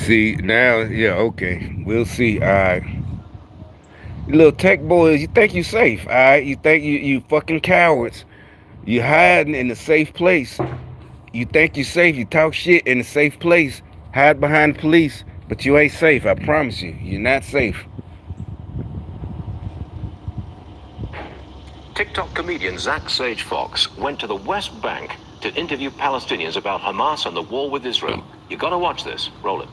See, now, yeah, okay. We'll see. All right. You little tech boys, you think you safe, all right? You think you fucking cowards. You hiding in a safe place. You think you safe. You talk shit in a safe place. Hide behind the police, but you ain't safe. I promise you. You're not safe. TikTok comedian Zach Sage Fox went to the West Bank to interview Palestinians about Hamas and the war with Israel. You gotta watch this. Roll it.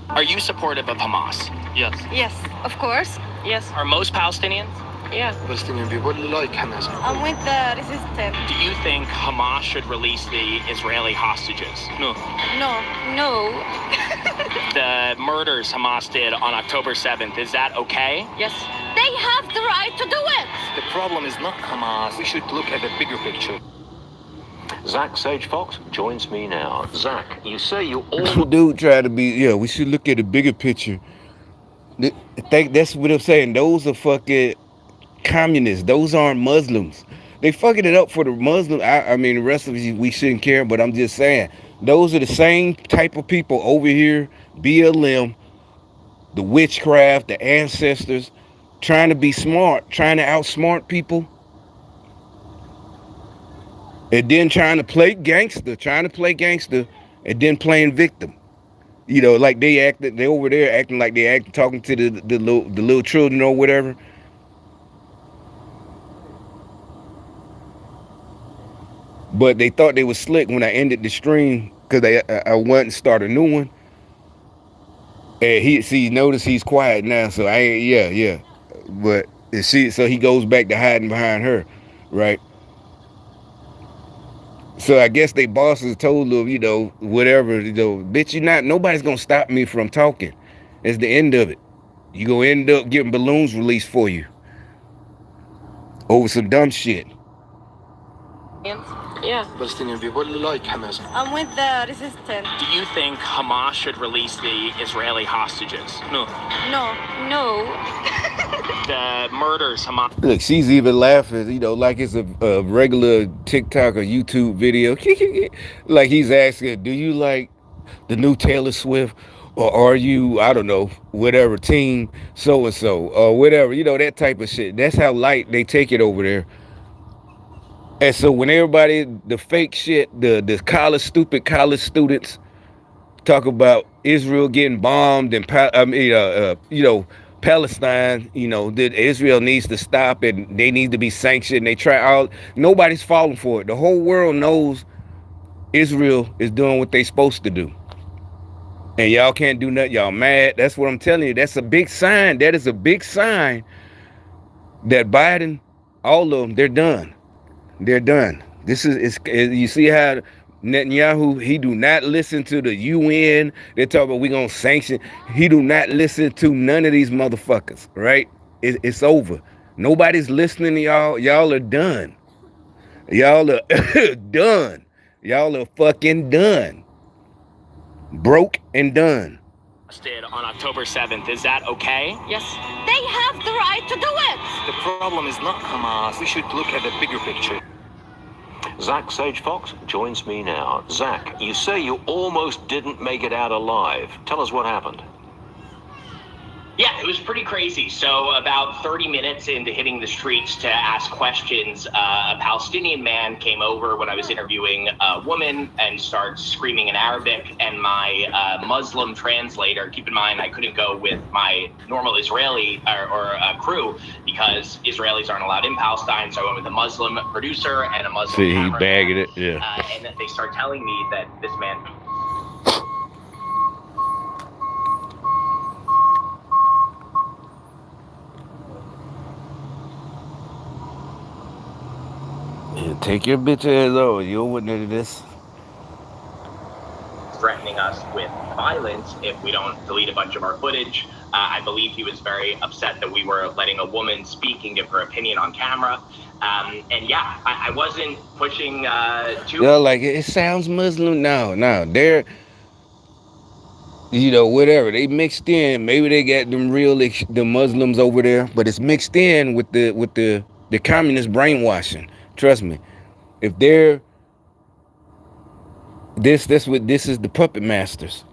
Are you supportive of Hamas? Yes. Yes, of course. Yes. Are most Palestinians? Yeah. Palestinian people like Hamas. I'm with the resistance. Do you think Hamas should release the Israeli hostages? No. No. The murders Hamas did on October 7th, is that okay? Yes. They have the right to do it. The problem is not Hamas. We should look at the bigger picture. Zach Sage Fox joins me now. Zach, you say you all... Dude try to be, yeah, we should look at the bigger picture. Think that's what I'm saying. Those are fucking communists. Those aren't Muslims. They fucking it up for the Muslim. I mean, the rest of us, we shouldn't care, but I'm just saying. Those are the same type of people over here, BLM, the witchcraft, the ancestors, trying to be smart, trying to outsmart people, and then trying to play gangster, and then playing victim. You know, like they over there acting like they talking to the little children or whatever. But they thought they was slick when I ended the stream because I went and started a new one. And notice he's quiet now, so I ain't, yeah. But so he goes back to hiding behind her, right? So I guess they bosses told him, whatever, bitch, nobody's gonna stop me from talking. It's the end of it. You gonna end up getting balloons released for you over some dumb shit. Yeah. Palestinian people like Hamas. I'm with the resistance. Do you think Hamas should release the Israeli hostages? No. No. The murders Hamas... Look, she's even laughing, like it's a regular TikTok or YouTube video. Like he's asking, do you like the new Taylor Swift? Or are you, I don't know, whatever, team so-and-so, or whatever, that type of shit. That's how light they take it over there. And so when everybody, the fake shit, the stupid college students talk about Israel getting bombed and, Palestine, that Israel needs to stop and they need to be sanctioned. Nobody's falling for it. The whole world knows Israel is doing what they supposed to do. And y'all can't do nothing. Y'all mad. That's what I'm telling you. That's a big sign. That is a big sign that Biden, all of them, they're done. They're done. You see how Netanyahu, he do not listen to the UN. They talk about we gonna sanction. He do not listen to none of these motherfuckers, right? It's over. Nobody's listening to y'all. Y'all are done. Y'all are done. Y'all are fucking done. Broke and done. ...did on October 7th, is that okay? Yes. They have the right to do it. The problem is not Hamas. We should look at the bigger picture. Zach Sage Fox joins me now. Zach, you say you almost didn't make it out alive. Tell us what happened. Yeah, it was pretty crazy. So about 30 minutes into hitting the streets to ask questions, a Palestinian man came over when I was interviewing a woman and started screaming in Arabic. And my Muslim translator, keep in mind, I couldn't go with my normal Israeli or crew because Israelis aren't allowed in Palestine. So I went with a Muslim producer and a Muslim See, he cameraman. bagging it, yeah. And they start telling me that this man... Take your bitch ass over. You don't want none of this. threatening us with violence if we don't delete a bunch of our footage. I believe he was very upset that we were letting a woman speak and give her opinion on camera. And yeah, I wasn't pushing too... Yeah, like, it sounds Muslim. No, they're... whatever, they mixed in. Maybe they got them the Muslims over there, but it's mixed in with the communist brainwashing. Trust me. If they're this is the puppet masters.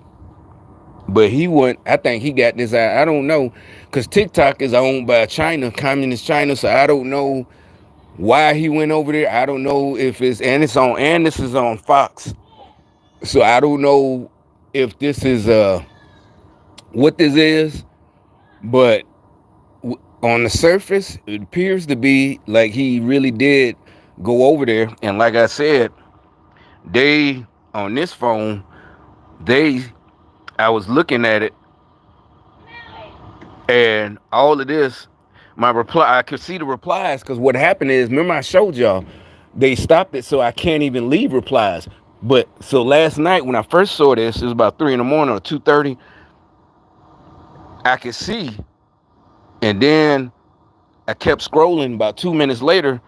But he went. I think he got this. I don't know, because TikTok is owned by China, communist China. So I don't know why he went over there. I don't know if and this is on Fox. So I don't know if this is what this is, but on the surface, it appears to be like he really did go over there. And like I said, they on this phone, they I was looking at it, and all of this, my reply, I could see the replies, because what happened is, remember I showed y'all, they stopped it so I can't even leave replies. But so last night when I first saw this, it was about 3 in the morning or 2:30. I could see, and then I kept scrolling. About 2 minutes later,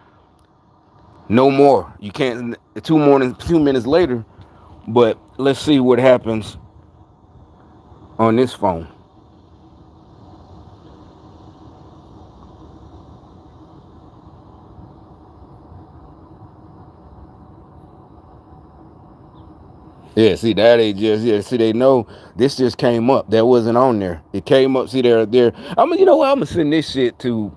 no more. You can't. 2 minutes later. But let's see what happens on this phone. Yeah, see that they just see they know this just came up. That wasn't on there. It came up. See there. You know what? I'm gonna send this shit to.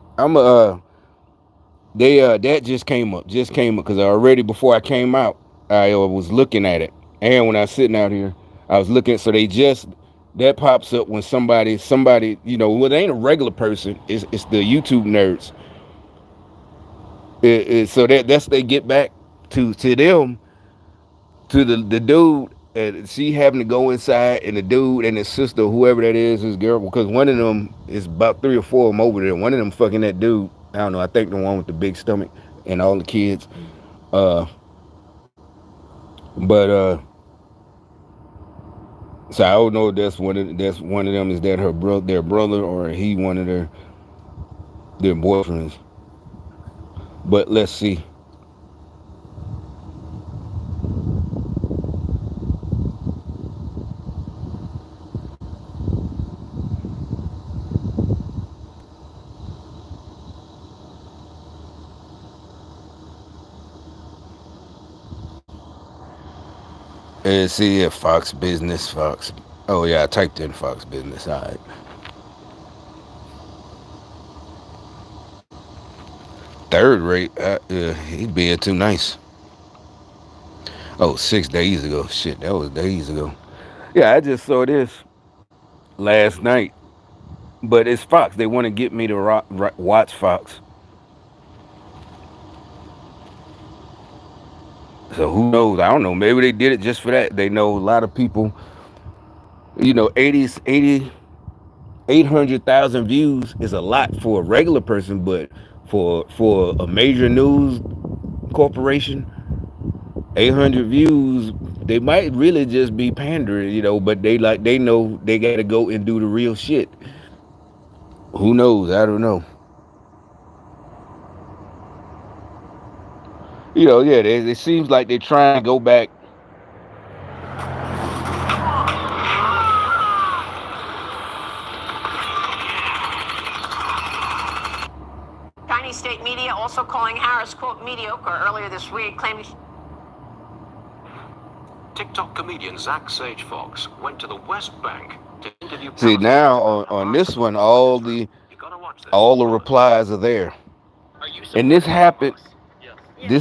They that just came up because already before I came out, I was looking at it, and when I was sitting out here, I was looking. So they just that pops up when somebody well, it ain't a regular person. It's the YouTube nerds. So that's they get back to them, to the dude, and she having to go inside, and the dude and his sister, whoever that is, his girl, because one of them is about 3 or 4 of them over there. One of them fucking that dude. I don't know. I think the one with the big stomach and all the kids. Uh, but so I don't know if that's one of them. Is that their brother, or he one of their boyfriends? But let's see. And see if Fox Business, Fox. Oh yeah, I typed in Fox Business. All right. Third rate. He's being too nice. Oh, 6 days ago. Shit, that was days ago. Yeah, I just saw this last night. But it's Fox. They want to get me to watch Fox. So who knows? I don't know. Maybe they did it just for that. They know a lot of people. 800,000 views is a lot for a regular person, but for a major news corporation, 800 views, they might really just be pandering, but they know they got to go and do the real shit. Who knows? I don't know. Yeah, it seems like they're trying to go back. Chinese state media also calling Harris, quote, mediocre earlier this week, claiming... TikTok comedian Zach Sage Fox went to the West Bank to interview... See, now on this one, all the replies are there. And this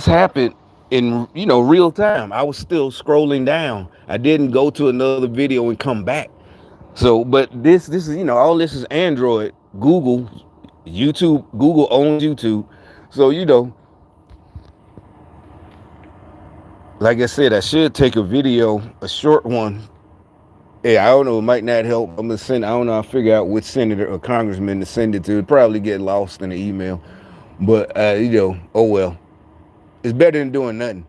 happened in real time. I was still scrolling down. I didn't go to another video and come back. So, but this is all this is Android, Google, YouTube. Google owns YouTube. So like I said, I should take a video, a short one. Yeah, I don't know, it might not help. I'm gonna send. I don't know. I'll figure out which senator or congressman to send it to. It'll probably get lost in the email. But oh well. It's better than doing nothing.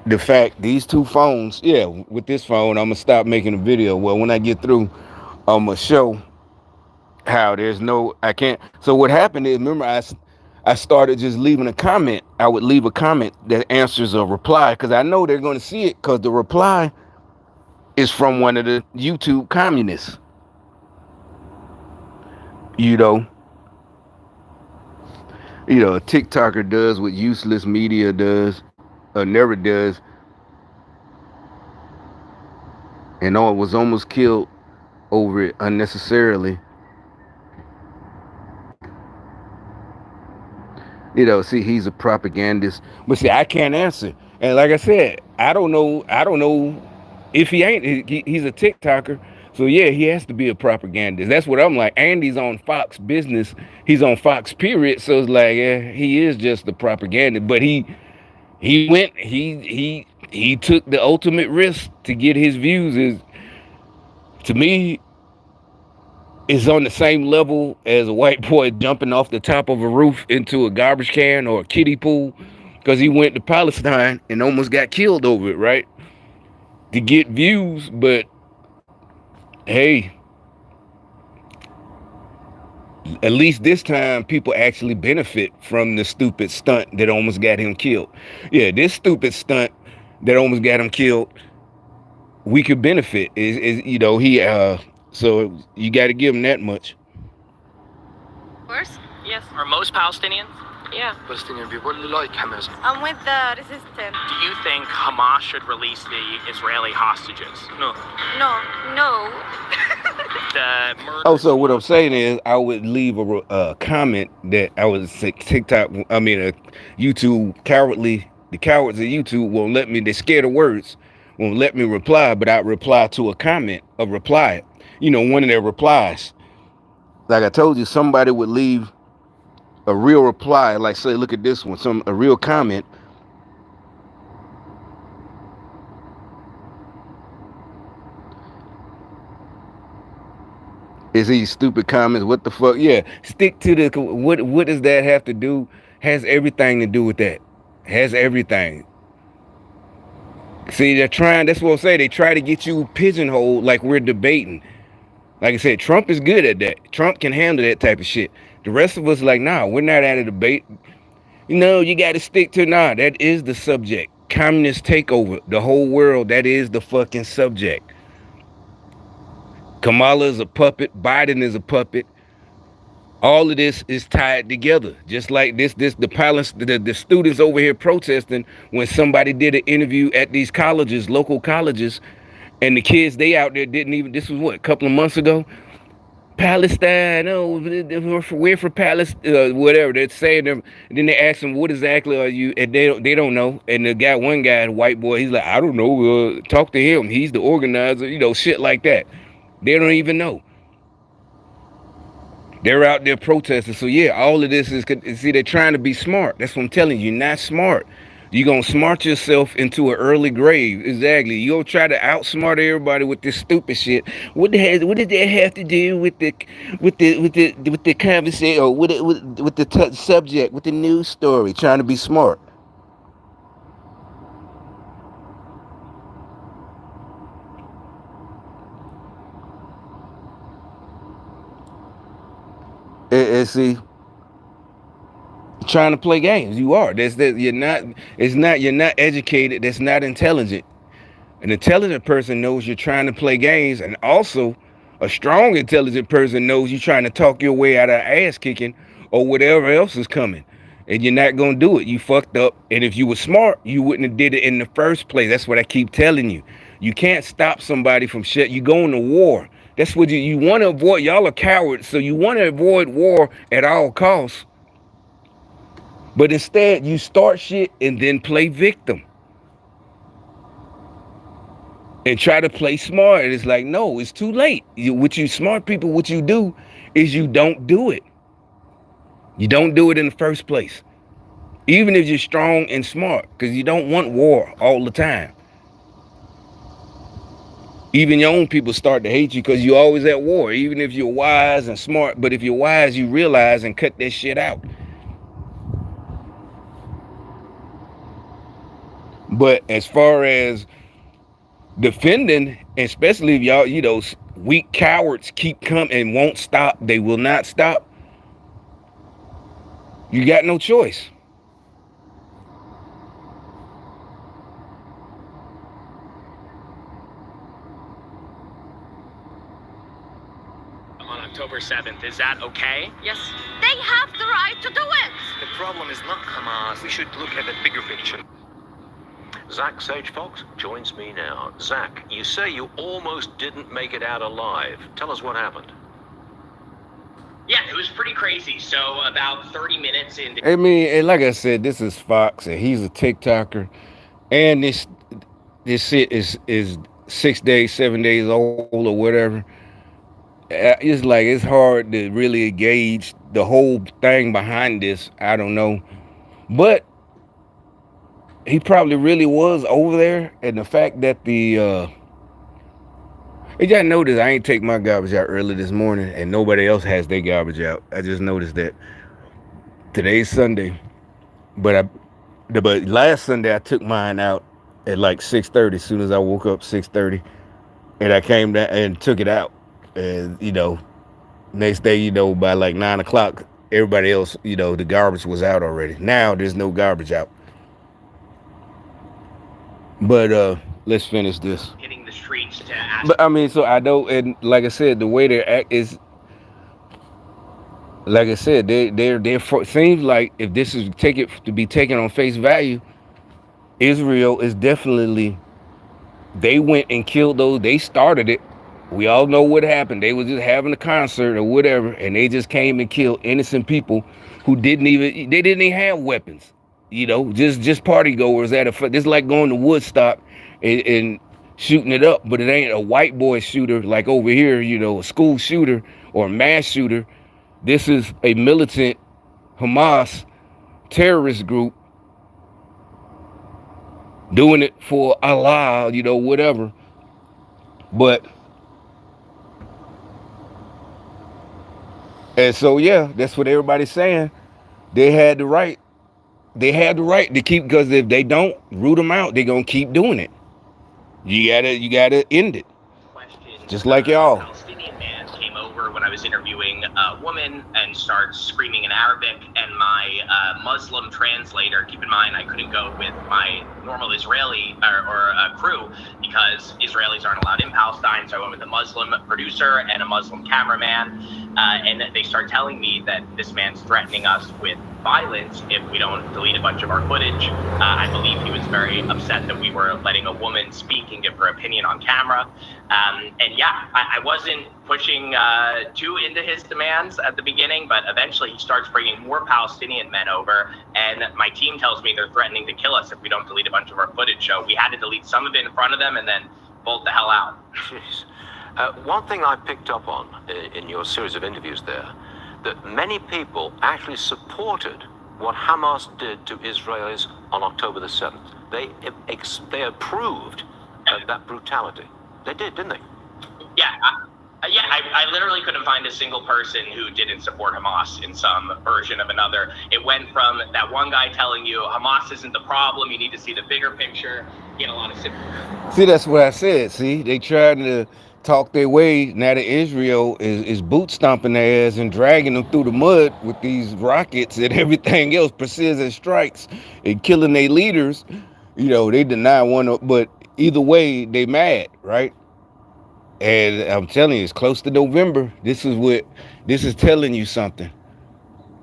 The fact, these two phones, yeah, with this phone, I'm gonna stop making a video. Well, when I get through, I'm gonna show how I can't. So what happened is, remember, I started just leaving a comment. I would leave a comment that answers a reply, because I know they're gonna see it, because the reply is from one of the YouTube communists. A TikToker does what useless media does, or never does. and was almost killed over it unnecessarily. See, he's a propagandist. But see, I can't answer. And like I said, I don't know. If he ain't. He's a TikToker. So yeah, he has to be a propagandist. That's what I'm like. Andy's on Fox Business. He's on Fox period. So it's like, yeah, he is just the propagandist. But he took the ultimate risk to get his views. Is, to me, is on the same level as a white boy jumping off the top of a roof into a garbage can or a kiddie pool because he went to Palestine and almost got killed over it, right? To get views, but hey, at least this time people actually benefit from the stupid stunt that almost got him killed. Yeah, this stupid stunt that almost got him killed, we could benefit. So you got to give him that much. Of course. Yes. Are most Palestinians? Yeah. Palestinian people like Hamas. I'm with the resistance. Do you think Hamas should release the Israeli hostages? No. No. The murder. Oh, so what I'm saying is, I would leave a comment that I was TikTok. I mean, YouTube cowardly. The cowards of YouTube won't let me. They're scared of words. Won't let me reply, but I reply to a comment, a reply. One of their replies. Like I told you, somebody would leave a real reply, like say, look at this one, a real comment. Is these stupid comments? What the fuck? Yeah, stick to the. What does that have to do? Has everything to do with that. Has everything. See, they're trying. That's what I'm saying. They try to get you pigeonholed like we're debating. Like I said, Trump is good at that. Trump can handle that type of shit. The rest of us like, nah, we're not at a debate. You got to stick to, that is the subject. Communist takeover, the whole world, that is the fucking subject. Kamala is a puppet. Biden is a puppet. All of this is tied together. Just like the students over here protesting when somebody did an interview at these colleges, local colleges, and the kids, they out there didn't even, this was what, a couple of months ago? Palestine, we're for Palestine, whatever. They're saying them, and then they ask them, what exactly are you? And they don't know. And one guy, the white boy, he's like, I don't know. Talk to him. He's the organizer, shit like that. They don't even know. They're out there protesting. So yeah, all of this is, see, they're trying to be smart. That's what I'm telling you. You're not smart. You're going to smart yourself into an early grave. Exactly. You're going to try to outsmart everybody with this stupid shit. What did that have to do with the conversation, or with the subject, with the news story, trying to be smart? And see, trying to play games. You are. You're not educated. That's not intelligent. An intelligent person knows you're trying to play games, and also a strong, intelligent person knows you're trying to talk your way out of ass kicking or whatever else is coming, and you're not gonna do it. You fucked up. And if you were smart, you wouldn't have did it in the first place. That's what I keep telling you. You can't stop somebody from shit. You go into war. That's what you want to avoid. Y'all are cowards, so you want to avoid war at all costs. But instead, you start shit and then play victim. And try to play smart. And it's like, no, it's too late. Smart people, what you do is you don't do it. You don't do it in the first place. Even if you're strong and smart, because you don't want war all the time. Even your own people start to hate you because you're always at war, even if you're wise and smart. But if you're wise, you realize and cut that shit out. But as far as defending, especially if y'all, weak cowards keep coming and won't stop, they will not stop, you got no choice. On October 7th, is that okay? Yes. They have the right to do it. The problem is not Hamas. We should look at the bigger picture. Zach Sagefox joins me now. Zach, you say you almost didn't make it out alive. Tell us what happened. Yeah, it was pretty crazy. So about 30 minutes into... I mean, and like I said, this is Fox, and he's a TikToker, and this shit is 6 days, 7 days old or whatever. It's like it's hard to really gauge the whole thing behind this. I don't know, but he probably really was over there, and the fact that you gotta notice I ain't take my garbage out early this morning, and nobody else has their garbage out. I just noticed that today's Sunday, but last Sunday I took mine out at like 6:30. As soon as I woke up, 6:30, and I came down and took it out, and next day, by like 9 o'clock, everybody else, the garbage was out already. Now there's no garbage out. But let's finish this. Hitting the streets to ask... But I mean, so I know, and like I said, the way they act is, like I said, they're seems like if this is to be taken on face value, Israel is definitely, they went and killed those. They started it. We all know what happened. They was just having a concert or whatever, and they just came and killed innocent people who didn't even have weapons. Just party goers at this like going to Woodstock and shooting it up, but it ain't a white boy shooter like over here, a school shooter or a mass shooter. This is a militant Hamas terrorist group doing it for Allah, whatever. But and so yeah, that's what everybody's saying. They had the right to keep, because if they don't root them out, they're gonna keep doing it. You gotta end it. Just like y'all. Palestinian man came over when I was interviewing a woman and starts screaming in Arabic, and my Muslim translator, keep in mind I couldn't go with my normal Israeli or crew because Israelis aren't allowed in Palestine, so I went with a Muslim producer and a Muslim cameraman, and they start telling me that this man's threatening us with violence if we don't delete a bunch of our footage. I believe he was very upset that we were letting a woman speak and give her opinion on camera. And yeah, I wasn't pushing too into his demands at the beginning, but eventually he starts bringing more Palestinian men over, and my team tells me they're threatening to kill us if we don't delete a bunch of our footage. So we had to delete some of it in front of them and then bolt the hell out. Jeez. One thing I picked up on in your series of interviews there, that many people actually supported what Hamas did to Israelis on October the 7th. They approved of that brutality. They did, didn't they? Yeah, I literally couldn't find a single person who didn't support Hamas in some version of another. It went from that one guy telling you Hamas isn't the problem, you need to see the bigger picture, get a lot of sympathy. See, that's what I said. See, they tried to talk their way. Now that Israel is boot stomping their ass and dragging them through the mud with these rockets and everything else, precision strikes, and killing their leaders. They deny one, but either way, they mad, right? And I'm telling you, it's close to November. This is telling you something.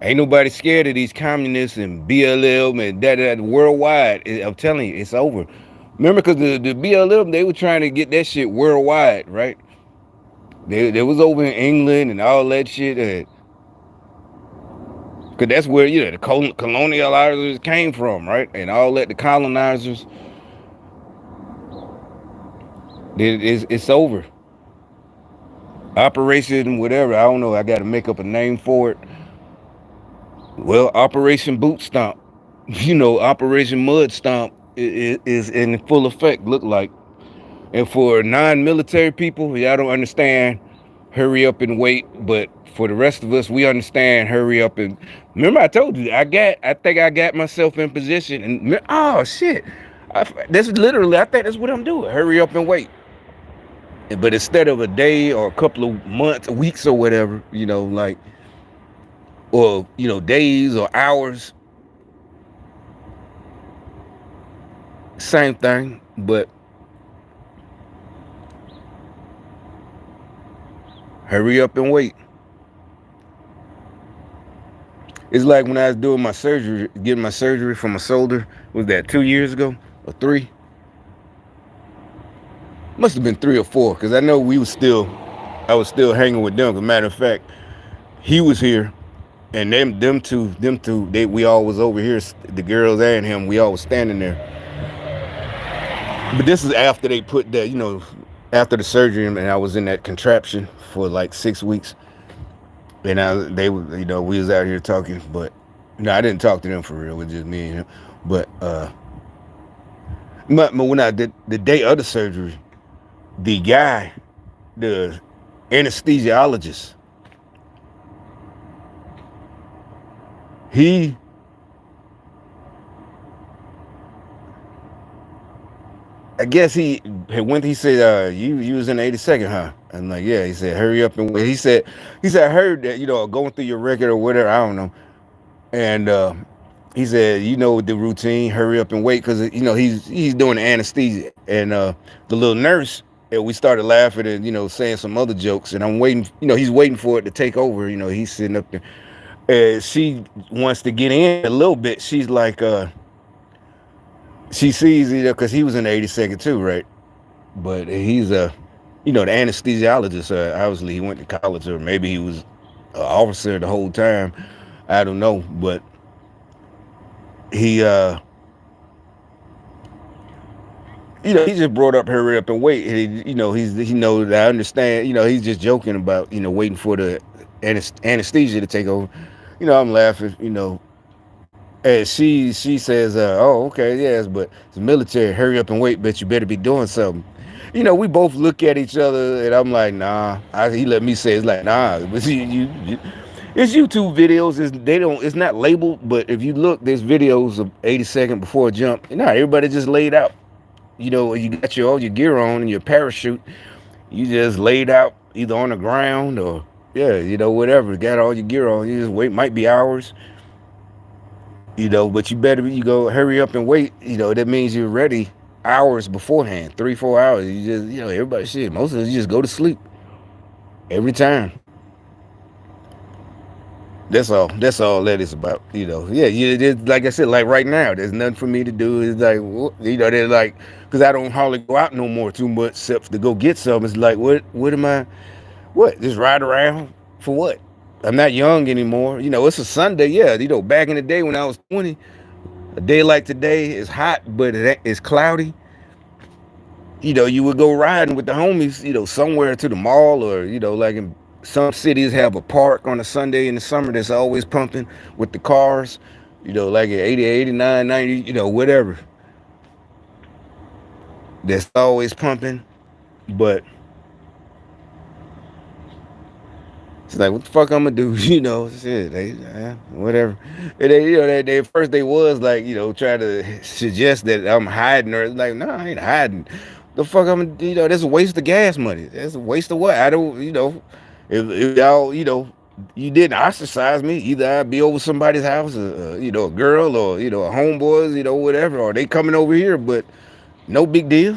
Ain't nobody scared of these communists and BLM and that worldwide. I'm telling you, it's over. Remember, because the BLM, they were trying to get that shit worldwide, right? They was over in England and all that shit. Because that's where, the colonializers came from, right? And all that, the colonizers. It's over. Operation whatever, I don't know. I got to make up a name for it. Well, Operation Boot Stomp. Operation Mud Stomp is in full effect, look like. And for non-military people, y'all don't understand, hurry up and wait. But for the rest of us, we understand, hurry up and... Remember I told you, I think I got myself in position. And oh, shit. That's literally, I think that's what I'm doing. Hurry up and wait. But instead of a day or a couple of months, weeks or whatever, or, days or hours, same thing, but hurry up and wait. It's like when I was doing my surgery, getting my surgery for my shoulder, was that 2 years ago or 3. Must have been 3 or 4, because I know I was still hanging with them. As a matter of fact, he was here, and them two, we all was over here, the girls and him, we all was standing there. But this is after they put that, after the surgery, and I was in that contraption for like 6 weeks. And we was out here talking, but no, I didn't talk to them for real. It was just me and him. But when I did the day of the surgery, the guy, the anesthesiologist, I guess he said, you was in the 82nd, huh? I'm like, yeah. He said, hurry up and wait. He said, I heard that, going through your record or whatever, I don't know. And he said, the routine, hurry up and wait, because he's doing the anesthesia. And the little nurse, we started laughing and saying some other jokes, and I'm waiting, he's waiting for it to take over. He's sitting up there, and she wants to get in a little bit. She's like, she sees, because he was in the 82nd too, right? But he's the anesthesiologist. Obviously, he went to college, or maybe he was an officer the whole time. I don't know, but he he just brought up hurry up and wait. He knows, I understand. He's just joking about waiting for the anesthesia to take over. I'm laughing. And she says, oh, okay, yes, but it's military. Hurry up and wait, but you better be doing something. We both look at each other, and I'm like, nah. He let me say, it's like, nah. But it's YouTube videos. It's not labeled, but if you look, there's videos of 82nd before jump. Everybody just laid out. You got all your gear on and your parachute. You just laid out either on the ground or, whatever. Got all your gear on. You just wait. Might be hours. But you better go hurry up and wait. That means you're ready hours beforehand, 3-4 hours. You just, everybody shit. Most of us, you just go to sleep every time. That's all that is about. Like I said, like right now, there's nothing for me to do. It's like, they're like, because I don't hardly go out no more too much, except to go get something. It's like, what am I? What? Just ride around for what? I'm not young anymore. It's a Sunday. Yeah, back in the day when I was 20, a day like today is hot, but it's cloudy. You would go riding with the homies, somewhere to the mall, or, like in some cities have a park on a Sunday in the summer that's always pumping with the cars, like at 80, 89, 90, whatever. That's always pumping, but it's like, what the fuck I'm gonna do? Shit, whatever. And they at first they was like, trying to suggest that I'm hiding, or like, no, I ain't hiding. The fuck I'm, that's a waste of gas money. That's a waste of what? I don't, if y'all, you didn't ostracize me, either I'd be over somebody's house, a girl, or a homeboys, whatever, or they coming over here, but no big deal.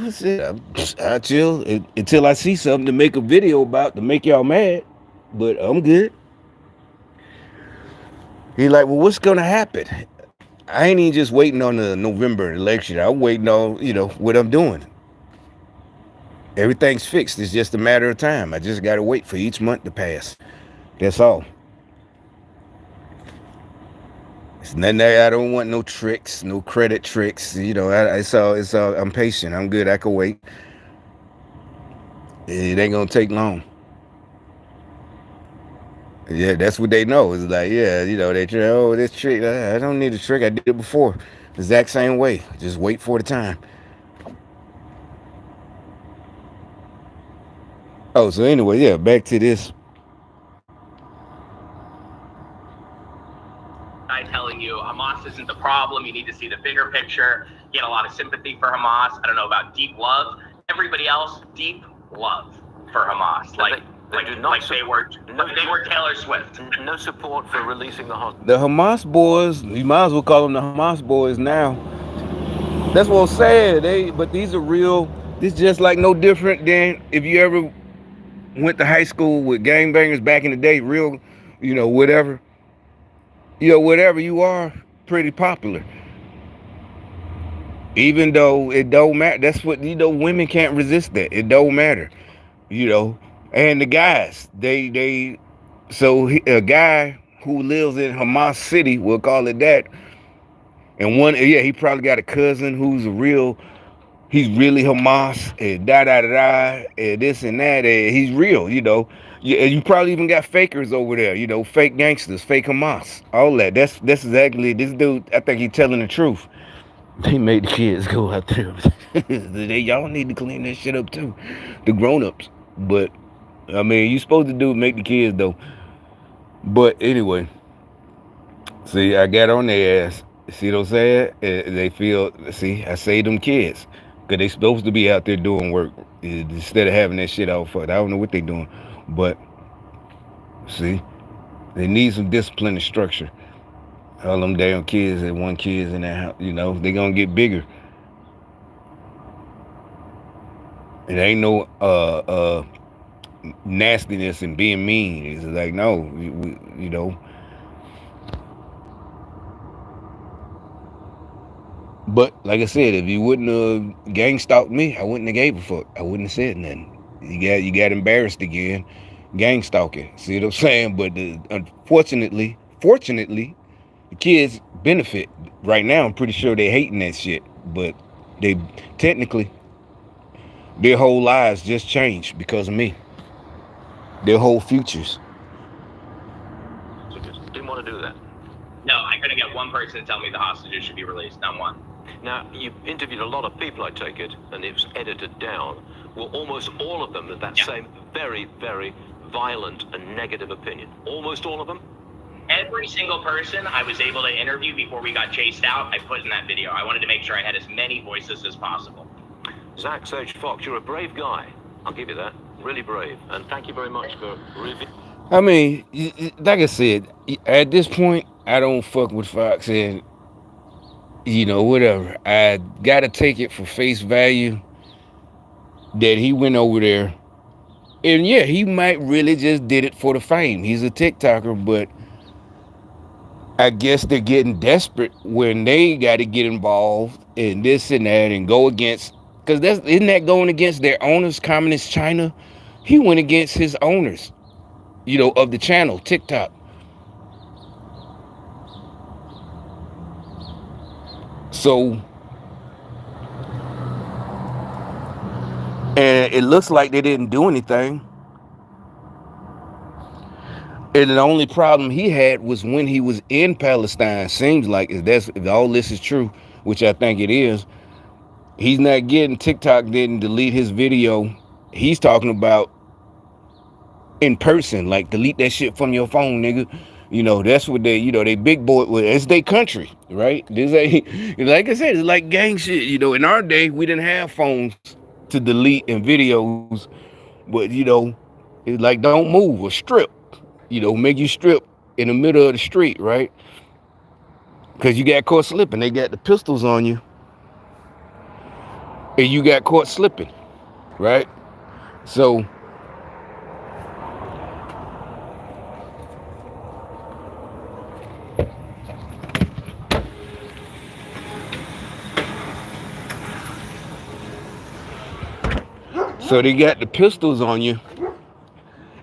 I chill until I see something to make a video about to make y'all mad. But I'm good. He's like, well, what's gonna happen? I ain't even just waiting on the November election. I'm waiting on, what I'm doing. Everything's fixed. It's just a matter of time. I just gotta wait for each month to pass. That's all. It's nothing that I don't want no tricks, no credit tricks. It's all. I'm patient. I'm good. I can wait. It ain't gonna take long. Yeah, that's what they know. It's like, yeah, they try, oh, this trick. I don't need a trick. I did it before. The exact same way. Just wait for the time. Oh, so anyway, yeah, back to this. Telling you Hamas isn't the problem. You need to see the bigger picture. He had a lot of sympathy for Hamas. I don't know about deep love. Everybody else, deep love for Hamas. They were Taylor Swift. No support for releasing the hostage. The Hamas boys, you might as well call them the Hamas boys now. That's what I'm saying. But these are real. This just like no different than if you ever went to high school with gangbangers back in the day. Real, whatever. Whatever you are, pretty popular. Even though it don't matter. That's what, women can't resist that. It don't matter. You know. And the guys, a guy who lives in Hamas City, we'll call it that, and he probably got a cousin who's he's really Hamas, and da da da da, and this and that, and he's real, and you probably even got fakers over there, fake gangsters, fake Hamas, all that. That's exactly this dude. I think he's telling the truth. They made the kids go out there. Y'all need to clean that shit up too, the grown-ups. But I mean, you supposed to make the kids though. But anyway, see, I got on their ass. See what I'm saying? They feel. See, I say them kids, cause they supposed to be out there doing work instead of having that shit out for. I don't know what they doing, but see, they need some discipline and structure. All them damn kids and one kids in that house, they gonna get bigger. It ain't no nastiness and being mean. It's like, no, But like I said, if you wouldn't have gang stalked me, I wouldn't have gave a fuck. I wouldn't have said nothing. You got embarrassed again, gang stalking. See what I'm saying? But fortunately, the kids benefit. Right now, I'm pretty sure they're hating that shit. But they technically, their whole lives just changed because of me. Their whole futures. So just didn't want to do that. No, I couldn't get one person to tell me the hostages should be released. Not one. Now, you've interviewed a lot of people, I take it, and it was edited down. Well, almost all of them had that same very, very violent and negative opinion. Almost all of them? Every single person I was able to interview before we got chased out, I put in that video. I wanted to make sure I had as many voices as possible. Zach Sage Fox, you're a brave guy. I'll give you that. Really brave. And thank you very much for revealing. I mean, like I said, at this point, I don't fuck with Fox and, whatever. I gotta take it for face value that he went over there. And yeah, he might really just did it for the fame. He's a TikToker, but I guess they're getting desperate when they got to get involved in this and that and go against, because isn't that going against their owners, Communist China? He went against his owners, of the channel, TikTok. So, and it looks like they didn't do anything. And the only problem he had was when he was in Palestine. Seems like if all this is true, which I think it is, he's not getting, TikTok didn't delete his video. He's talking about in person, like delete that shit from your phone, nigga. That's what they big boy with. It's their country, right? This ain't, like I said, it's like gang shit. In our day, we didn't have phones to delete and videos, but it's like don't move or strip. Make you strip in the middle of the street, right? Because you got caught slipping. They got the pistols on you. And you got caught slipping, right? So they got the pistols on you.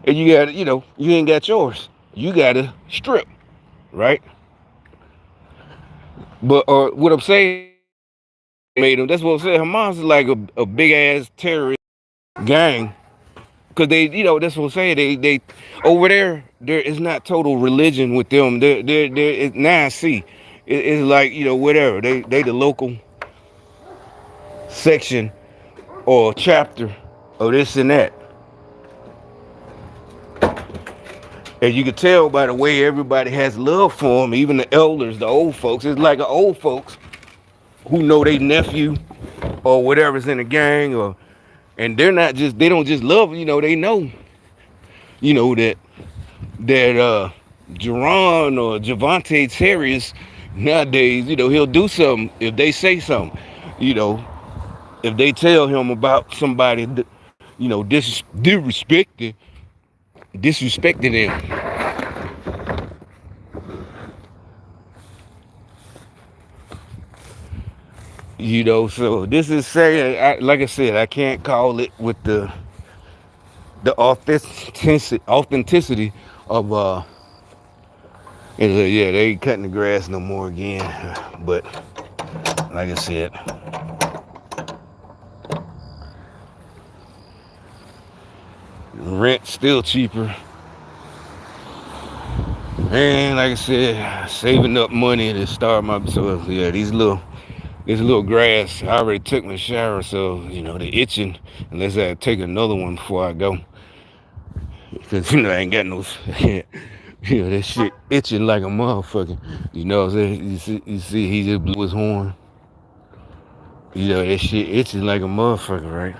And you got, you ain't got yours. You got to strip, right? But what I'm saying, that's what I'm saying. Hamas is like a big ass terrorist gang. Because that's what I'm saying. They over there is not total religion with them. Now I see. It's like, whatever. They the local section or chapter of this and that. And you can tell by the way everybody has love for them, even the elders, the old folks. It's like the old folks who know their nephew or whatever's in the gang, and they don't just love, they know, that Jerron or Javante Terriers nowadays, he'll do something if they say something, if they tell him about somebody, disrespecting them. So this is saying, like I said, I can't call it with the authenticity of yeah, they ain't cutting the grass no more again. But like I said, rent still cheaper. And like I said, saving up money to start my yeah, this little grass. I already took my shower, so they're itching. Unless I take another one before I go, because I ain't got no. That shit itching like a motherfucker. You know what I'm saying? You see, he just blew his horn. That shit itching like a motherfucker, right?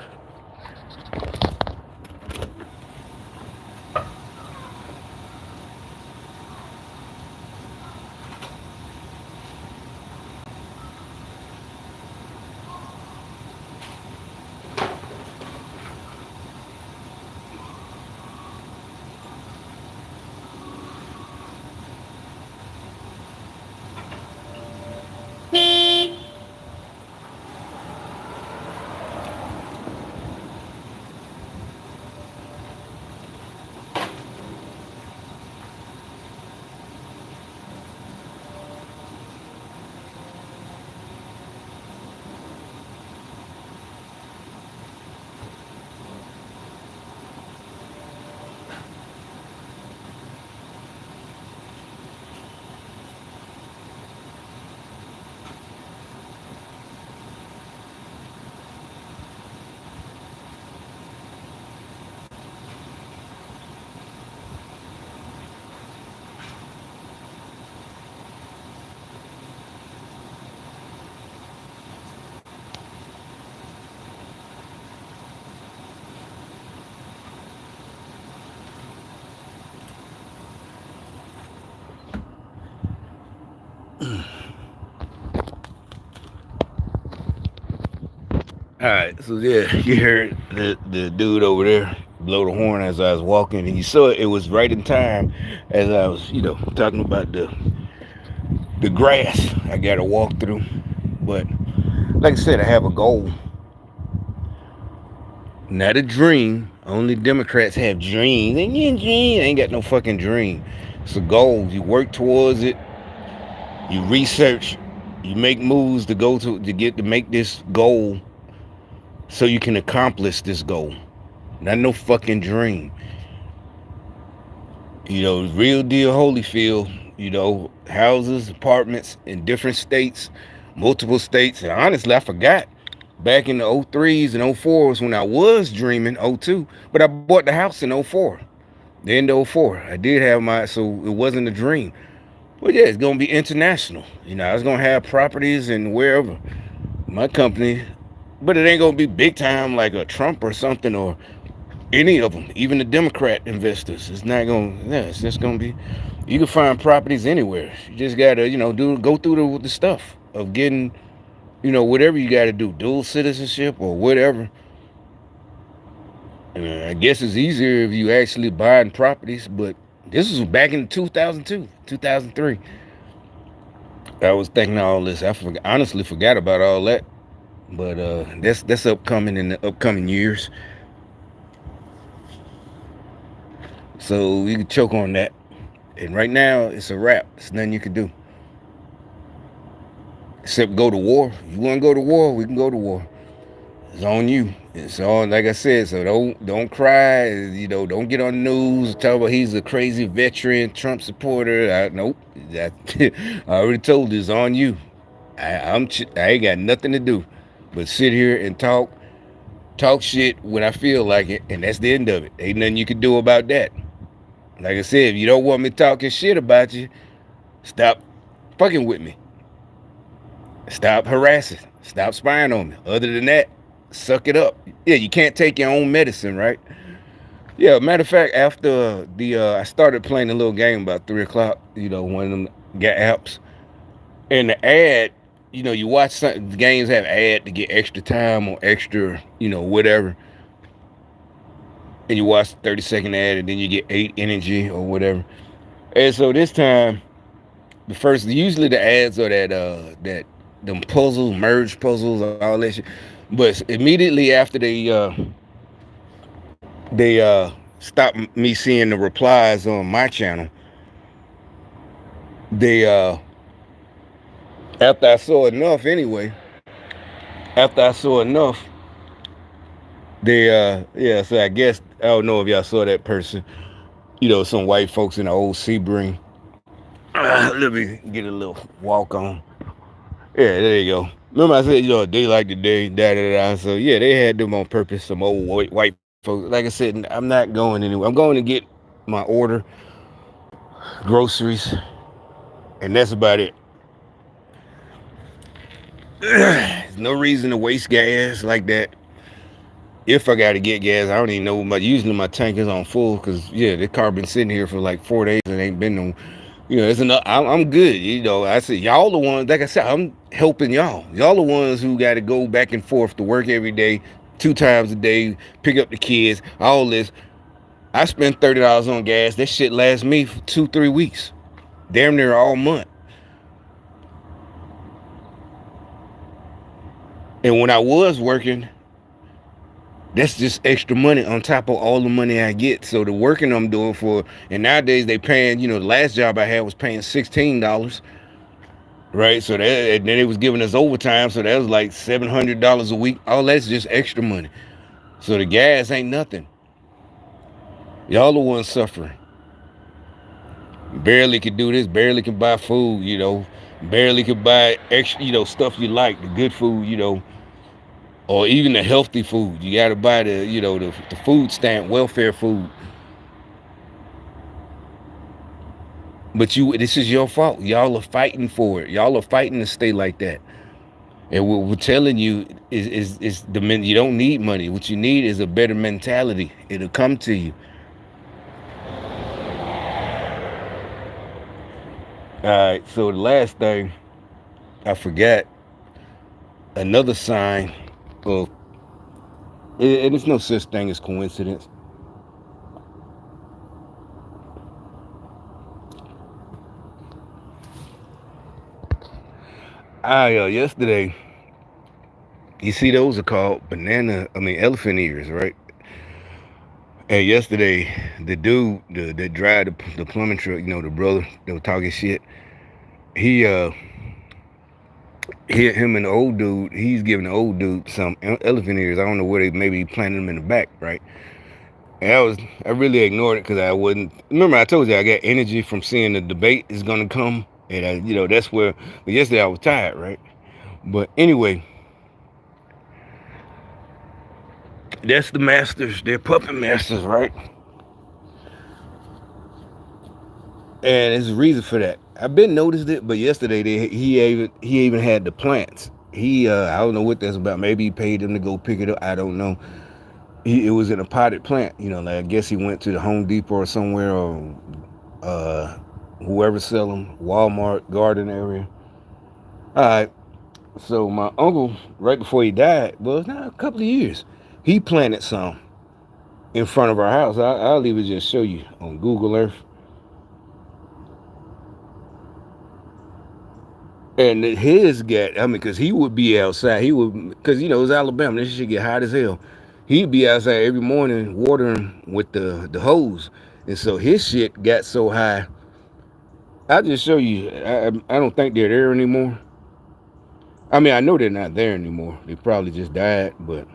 All right, so yeah, you heard the dude over there blow the horn as I was walking, and you saw it was right in time as I was, talking about the grass I got to walk through. But like I said, I have a goal, not a dream. Only Democrats have dreams. They ain't got no fucking dream. It's a goal. You work towards it. You research. You make moves to make this goal so you can accomplish this goal. Not no fucking dream. Real deal Holyfield, houses, apartments in different states, multiple states. And honestly, I forgot back in the 03s and 04s when I was dreaming, 02, but I bought the house in 04. The end of 04. I did have so it wasn't a dream. But yeah, it's going to be international. I was going to have properties and wherever. My company, but it ain't going to be big time like a Trump or something or any of them, even the Democrat investors. It's not going to, yeah, it's just going to be, you can find properties anywhere. You just got to, go through the stuff of getting, whatever you got to do, dual citizenship or whatever. I guess it's easier if you actually buying properties, but this was back in 2002, 2003. I was thinking all this. Honestly forgot about all that, but that's upcoming in the upcoming years. So you can choke on that. And right now, it's a wrap. There's nothing you can do. Except go to war. You want to go to war? We can go to war. It's on you. It's on, like I said, so don't cry. Don't get on the news. Talk about he's a crazy veteran, Trump supporter. Nope. I already told you, it's on you. I ain't got nothing to do but sit here and talk shit when I feel like it, and that's the end of it. Ain't nothing you can do about that. Like I said, if you don't want me talking shit about you, stop fucking with me. Stop harassing. Stop spying on me. Other than that, suck it up. Yeah, you can't take your own medicine, right? Yeah, matter of fact, after I started playing a little game about 3 o'clock, one of them got apps. And the ad, you watch the games have ad to get extra time or extra, whatever. And you watch the 30-second ad and then you get 8 energy or whatever. And so this time, usually the ads are that them puzzles, merge puzzles, all that shit. But immediately after they stopped me seeing the replies on my channel, they after I saw enough anyway, after I saw enough, they yeah, so I guess I don't know if y'all saw that person, some white folks in the old Sebring. Let me get a little walk on. Yeah, there you go. Remember I said, they like the day, da da da. So yeah, they had them on purpose, some old white folks. Like I said, I'm not going anywhere. I'm going to get my order, groceries, and that's about it. There's no reason to waste gas like that. If I got to get gas, I don't even know. Usually my tank is on full because yeah, the car been sitting here for like 4 days and ain't been no. It's enough. I'm good. I said y'all the ones. Like I said, I'm helping y'all. Y'all the ones who got to go back and forth to work every day, 2 times a day, pick up the kids, all this. I spend $30 on gas. That shit lasts me for 2-3 weeks, damn near all month. And when I was working, that's just extra money on top of all the money I get. So the working I'm doing for, and nowadays they paying, the last job I had was paying $16, right? So that, and then it was giving us overtime, so that was like $700 a week. All that's just extra money. So the gas ain't nothing. Y'all the ones suffering. Barely can do this, barely can buy food, barely can buy extra, stuff you like, the good food, or even the healthy food. You gotta buy the food stamp welfare food. But this is your fault. Y'all are fighting for it. Y'all are fighting to stay like that. And what we're telling you is you don't need money. What you need is a better mentality. It'll come to you. All right. So the last thing I forgot, another sign of, and it's no such thing as coincidence. Yesterday, you see those are called elephant ears, right? And yesterday, the dude that drive the plumbing truck, the brother that was talking shit, he him and the old dude, he's giving the old dude some elephant ears. I don't know where maybe he planted them in the back, right? And I really ignored it because I wouldn't. Remember, I told you I got energy from seeing the debate is gonna come, and that's where. But yesterday I was tired, right? But anyway, that's the masters. They're puppet masters, right? And there's a reason for that. I've been noticed it, but yesterday he even had the plants. I don't know what that's about. Maybe he paid them to go pick it up. I don't know. It was in a potted plant. Like I guess he went to the Home Depot or somewhere, or whoever sell them, Walmart, garden area. All right. So my uncle, right before he died, well, now a couple of years, he planted some in front of our house. I'll even just show you on Google Earth. And his because he would be outside. Because it was Alabama. This shit get hot as hell. He'd be outside every morning watering with the hose. And so his shit got so high. I'll just show you. I don't think they're there anymore. I mean, I know they're not there anymore. They probably just died, but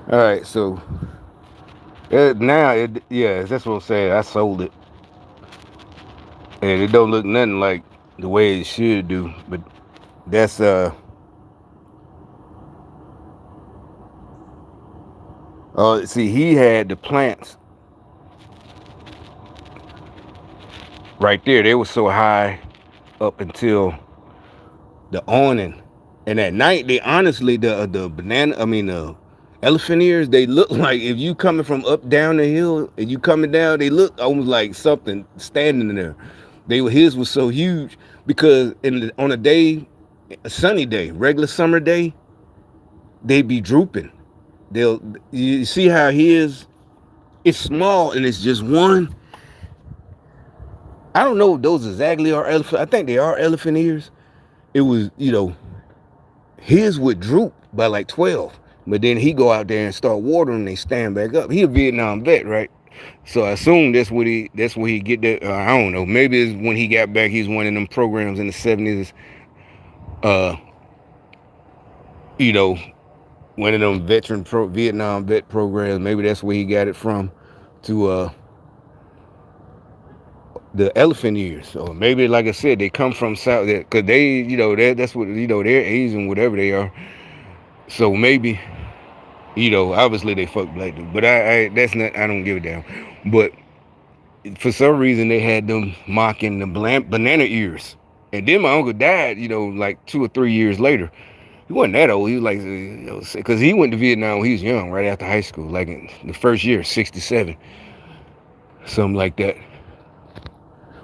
all right, so that's what I'm saying. I sold it, and it don't look nothing like the way it should do. But that's see, he had the plants right there. They were so high up until the awning, and at night they honestly the elephant ears, they look like if you coming from up down the hill and you coming down, they look almost like something standing there. His was so huge because on a day, a sunny day, regular summer day, they be drooping. You see how his it's small and it's just one. I don't know if those exactly are elephant. I think they are elephant ears. It was, his would droop by like 12, but then he go out there and start watering. They stand back up. He a Vietnam vet, right? So I assume that's where he get that. I don't know. Maybe it's when he got back. He's one of them programs in the 70s. Uh, you know, one of them Vietnam vet programs. Maybe that's where he got it from. To the elephant ears, or maybe like I said, they come from South, because they, that's what they're Asian, whatever they are. So maybe, obviously they fuck black dudes, but I that's not, I don't give a damn. But for some reason they had them mocking the banana ears, and then my uncle died, like 2 or 3 years later. He wasn't that old. He was like, because he went to Vietnam when he was young, right after high school, like in the first year, 67, something like that.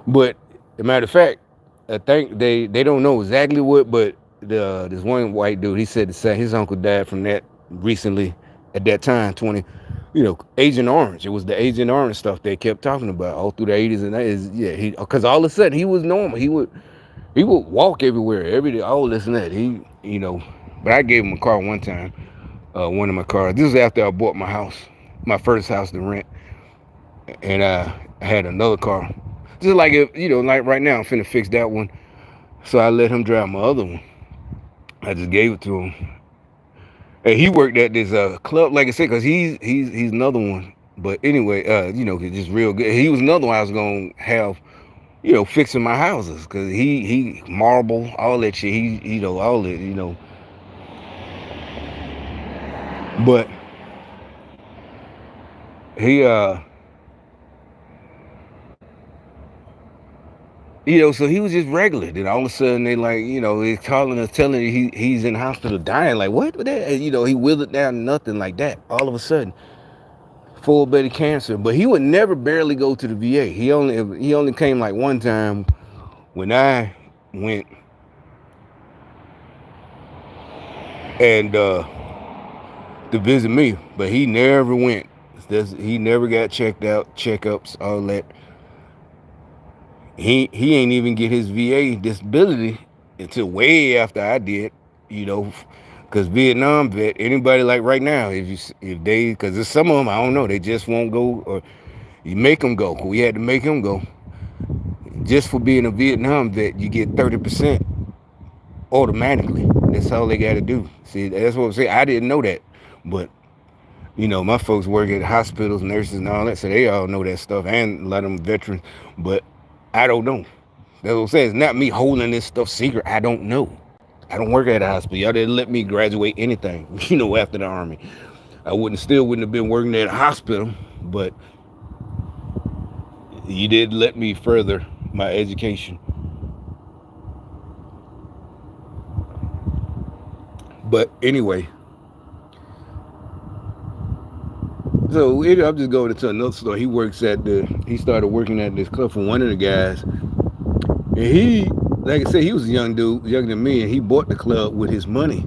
But as a matter of fact, I think they don't know exactly what, but this one white dude, he said his uncle died from that recently. At that time, Agent Orange. It was the Agent Orange stuff they kept talking about all through the 80s and 90s. Yeah, because all of a sudden he was normal. He would walk everywhere, every day, all this and that. But I gave him a car one time, one of my cars. This was after I bought my house, my first house to rent, and I had another car. Just like if like right now, I'm finna fix that one, so I let him drive my other one. I just gave it to him, and he worked at this club, like I said, cause he's another one. But anyway, just real good. He was another one I was gonna have, fixing my houses, cause he marble, all that shit. He all that, but he so he was just regular. Then all of a sudden they like, they calling us, telling you he's in the hospital dying. Like what? And, he withered down, nothing like that. All of a sudden, full body cancer. But he would never barely go to the VA. He only came like one time when I went, and to visit me. But he never went. He never got checked out, checkups, all that. He ain't even get his VA disability until way after I did, because Vietnam vet, anybody like right now, because there's some of them, I don't know, they just won't go, or you make them go. We had to make him go. Just for being a Vietnam vet, you get 30% automatically. That's all they got to do. See, that's what I'm saying. I didn't know that, but my folks work at hospitals, nurses, and all that, so they all know that stuff, and a lot of them veterans, but I don't know. That's what I'm saying. It's not me holding this stuff secret. I don't know. I don't work at a hospital. Y'all didn't let me graduate anything, after the Army. I wouldn't have been working at a hospital, but you did let me further my education. But anyway, so I'm just going into another store. He started working at this club for one of the guys. And he, like I said, he was a young dude, younger than me, and he bought the club with his money.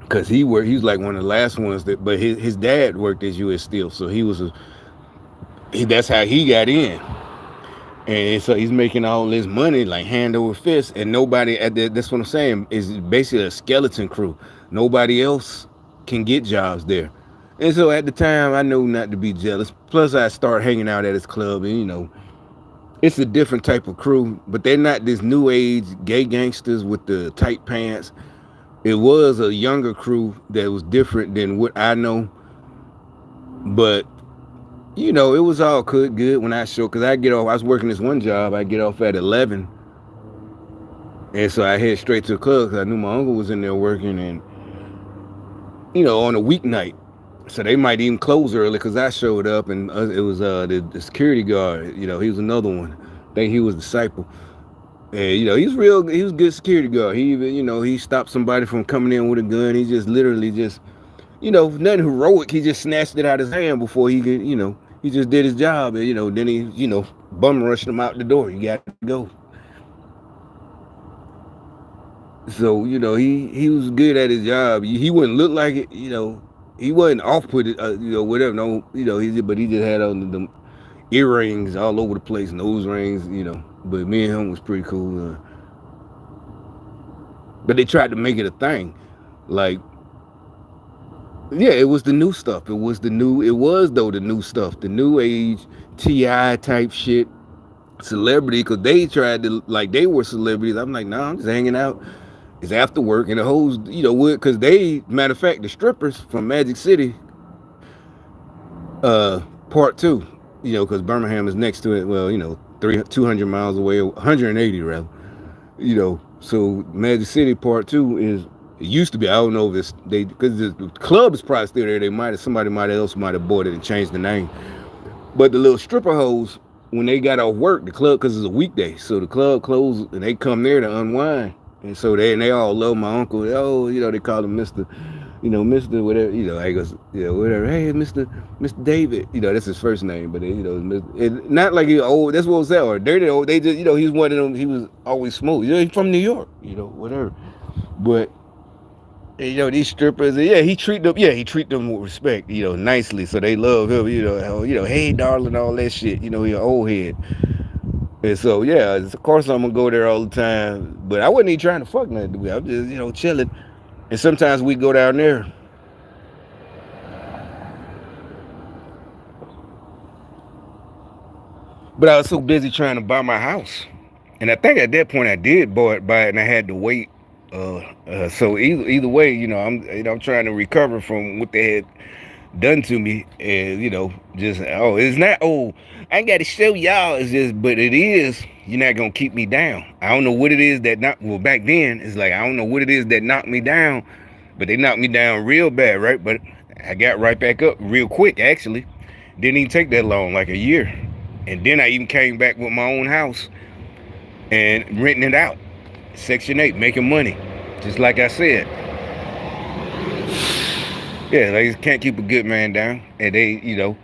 Cause he was like one of the last ones but his dad worked as U.S. Steel, so that's how he got in. And so he's making all this money like hand over fist, and nobody that's what I'm saying, is basically a skeleton crew. Nobody else can get jobs there. And so at the time, I know not to be jealous. Plus, I started hanging out at his club, and it's a different type of crew, but they're not this new age gay gangsters with the tight pants. It was a younger crew that was different than what I know. But, it was all good when I showed, because I was working this one job, I get off at 11. And so I head straight to the club because I knew my uncle was in there working, and, on a weeknight. So they might even close early because I showed up, and it was the security guard. He was another one. I think he was disciple. And he was a good security guard. He even, he stopped somebody from coming in with a gun. He just literally nothing heroic. He just snatched it out of his hand before he could, he just did his job. And then he, Bum rushed him out the door. You got to go. So he was good at his job. He wouldn't look like it. He wasn't off put it. Whatever. No. But he just had on the earrings all over the place, nose rings. But me and him was pretty cool. But they tried to make it a thing, like. Yeah, it was the new stuff. It was the new stuff, the new age TI type shit, celebrity, because they tried to, like, they were celebrities. I'm like, nah, I'm just hanging out. It's after work, and the hoes, would, because matter of fact, the strippers from Magic City, part two, because Birmingham is next to it. Well, 200 miles away, 180 rather. So Magic City part two is. It used to be. I don't know if it's because the club is probably still there. Somebody else might have bought it and changed the name. But the little stripper hoes, when they got off work, the club, because it's a weekday, so the club closed and they come there to unwind. And so they all love my uncle. Oh, they call him Mr. Mr. whatever. I goes, whatever. Hey, Mr. David. That's his first name, but not like he old. That's what was that or dirty old. They just he's one of them. He was always smooth. He's from New York. Whatever. But. These strippers, he treat them with respect, nicely, so they love him, hey darling, all that shit, he an old head. And so of course I'm gonna go there all the time, but I wasn't even trying to fuck nothing. I'm just chilling, and sometimes we go down there. But I was so busy trying to buy my house, and I think at that point I did buy it, and I had to wait. So either way, I'm trying to recover from what they had done to me, and just it's not I ain't got to show y'all. It's just, but it is. You're not gonna keep me down. I don't know what it is that back then it's like I don't know what it is that knocked me down, but they knocked me down real bad, right? But I got right back up real quick. Actually, didn't even take that long, like a year, and then I even came back with my own house and renting it out. Section 8, making money, just like I said. Yeah, they can't keep a good man down, and they,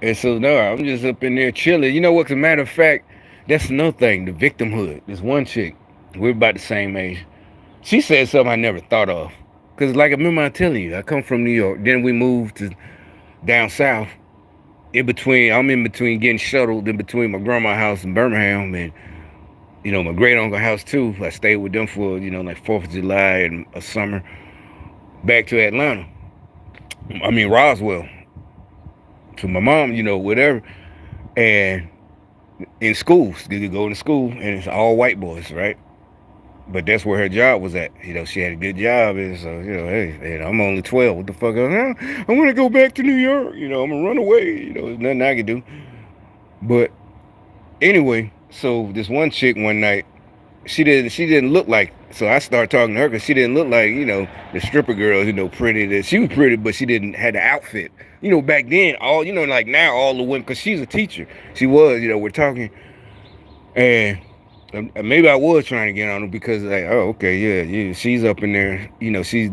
And so no, I'm just up in there chilling. You know what? As a matter of fact, that's another thing. The victimhood. This one chick, we're about the same age. She said something I never thought of. Cause like I remember I telling you, I come from New York. Then we moved to down south. I'm in between getting shuttled in between my grandma's house in Birmingham and my great uncle house too. I stayed with them for like 4th of July and a summer. Back to Atlanta. I mean Roswell. To my mom, whatever. And in schools, you go to school and it's all white boys, right? But that's where her job was at. She had a good job, and so hey, I'm only 12. What the fuck? I want to go back to New York. I'm gonna run away. There's nothing I can do. But anyway, so this one chick one night, she didn't look like. So I started talking to her because she didn't look like the stripper girls. Pretty. That she was pretty, but she didn't had the outfit. Back then, all like now, all the women, because she's a teacher. She was. We're talking, and. Maybe I was trying to get on her because like, oh, okay, yeah, she's up in there, she's,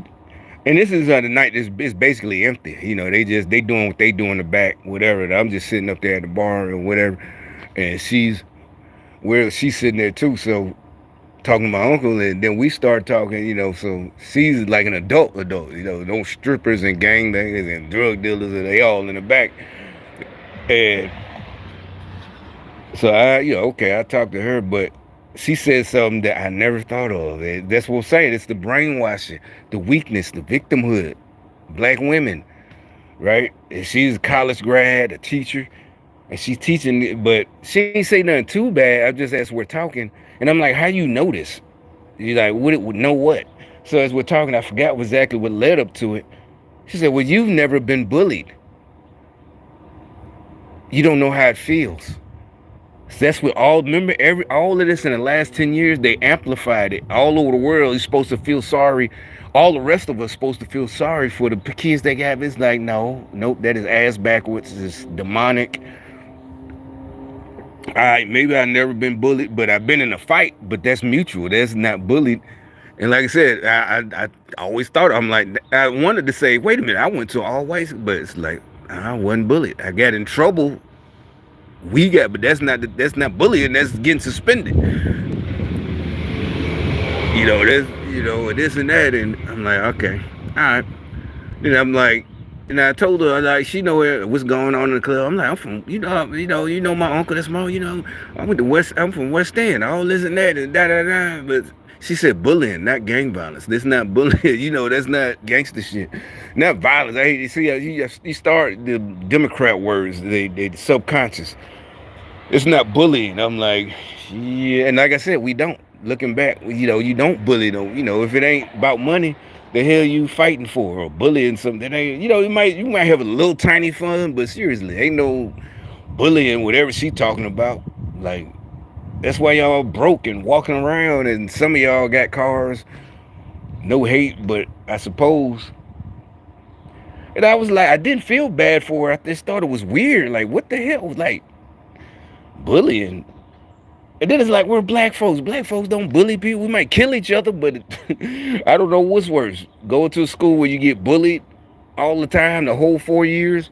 and this is the night it's basically empty, they doing what they do in the back, whatever. I'm just sitting up there at the bar or whatever, and she's sitting there too, so talking to my uncle, and then we start talking, so she's like an adult, those strippers and gangbangers and drug dealers, and they all in the back, and so I talked to her, but she said something that I never thought of. That's what I'm saying. It's the brainwashing, the weakness, the victimhood. Black women, right? And she's a college grad, a teacher, and she's teaching, but she ain't say nothing too bad. I just asked, we're talking, and I'm like, how you know this? You're like, would know what? So as we're talking, I forgot exactly what led up to it. She said, well, you've never been bullied. You don't know how it feels. That's what remember all of this in the last 10 years, they amplified it all over the world. You're supposed to feel sorry. All the rest of us supposed to feel sorry for the kids they got. It's like, nope, that is ass backwards. It's demonic. All right, maybe I've never been bullied, but I've been in a fight, but that's mutual. That's not bullied. And like I said, I always thought, I'm like, I wanted to say, wait a minute, I went to all whites, but it's like I wasn't bullied. I got in trouble. But that's not bullying. That's getting suspended. That's this and that, and I'm like, okay, all right. And I'm like, and I told her, like, she know what's going on in the club. I'm like, I'm from, my uncle. That's my, I'm from West End. All this and that and da da da. But she said bullying, not gang violence. That's not bullying. That's not gangster shit. Not violence. I hate to see how you start the Democrat words. They subconscious. It's not bullying. I'm like, yeah. And like I said, we don't. Looking back, you don't bully them. If it ain't about money, the hell you fighting for, or bullying something that ain't, you might have a little tiny fun, but seriously, ain't no bullying, whatever she talking about. Like, that's why y'all broke and walking around, and some of y'all got cars. No hate, but I suppose. And I was like, I didn't feel bad for her. I just thought it was weird. Like, what the hell? Like, bullying. And then it's like, we're black folks. Black folks don't bully people. We might kill each other, but I don't know what's worse. Going to a school where you get bullied all the time, the whole 4 years,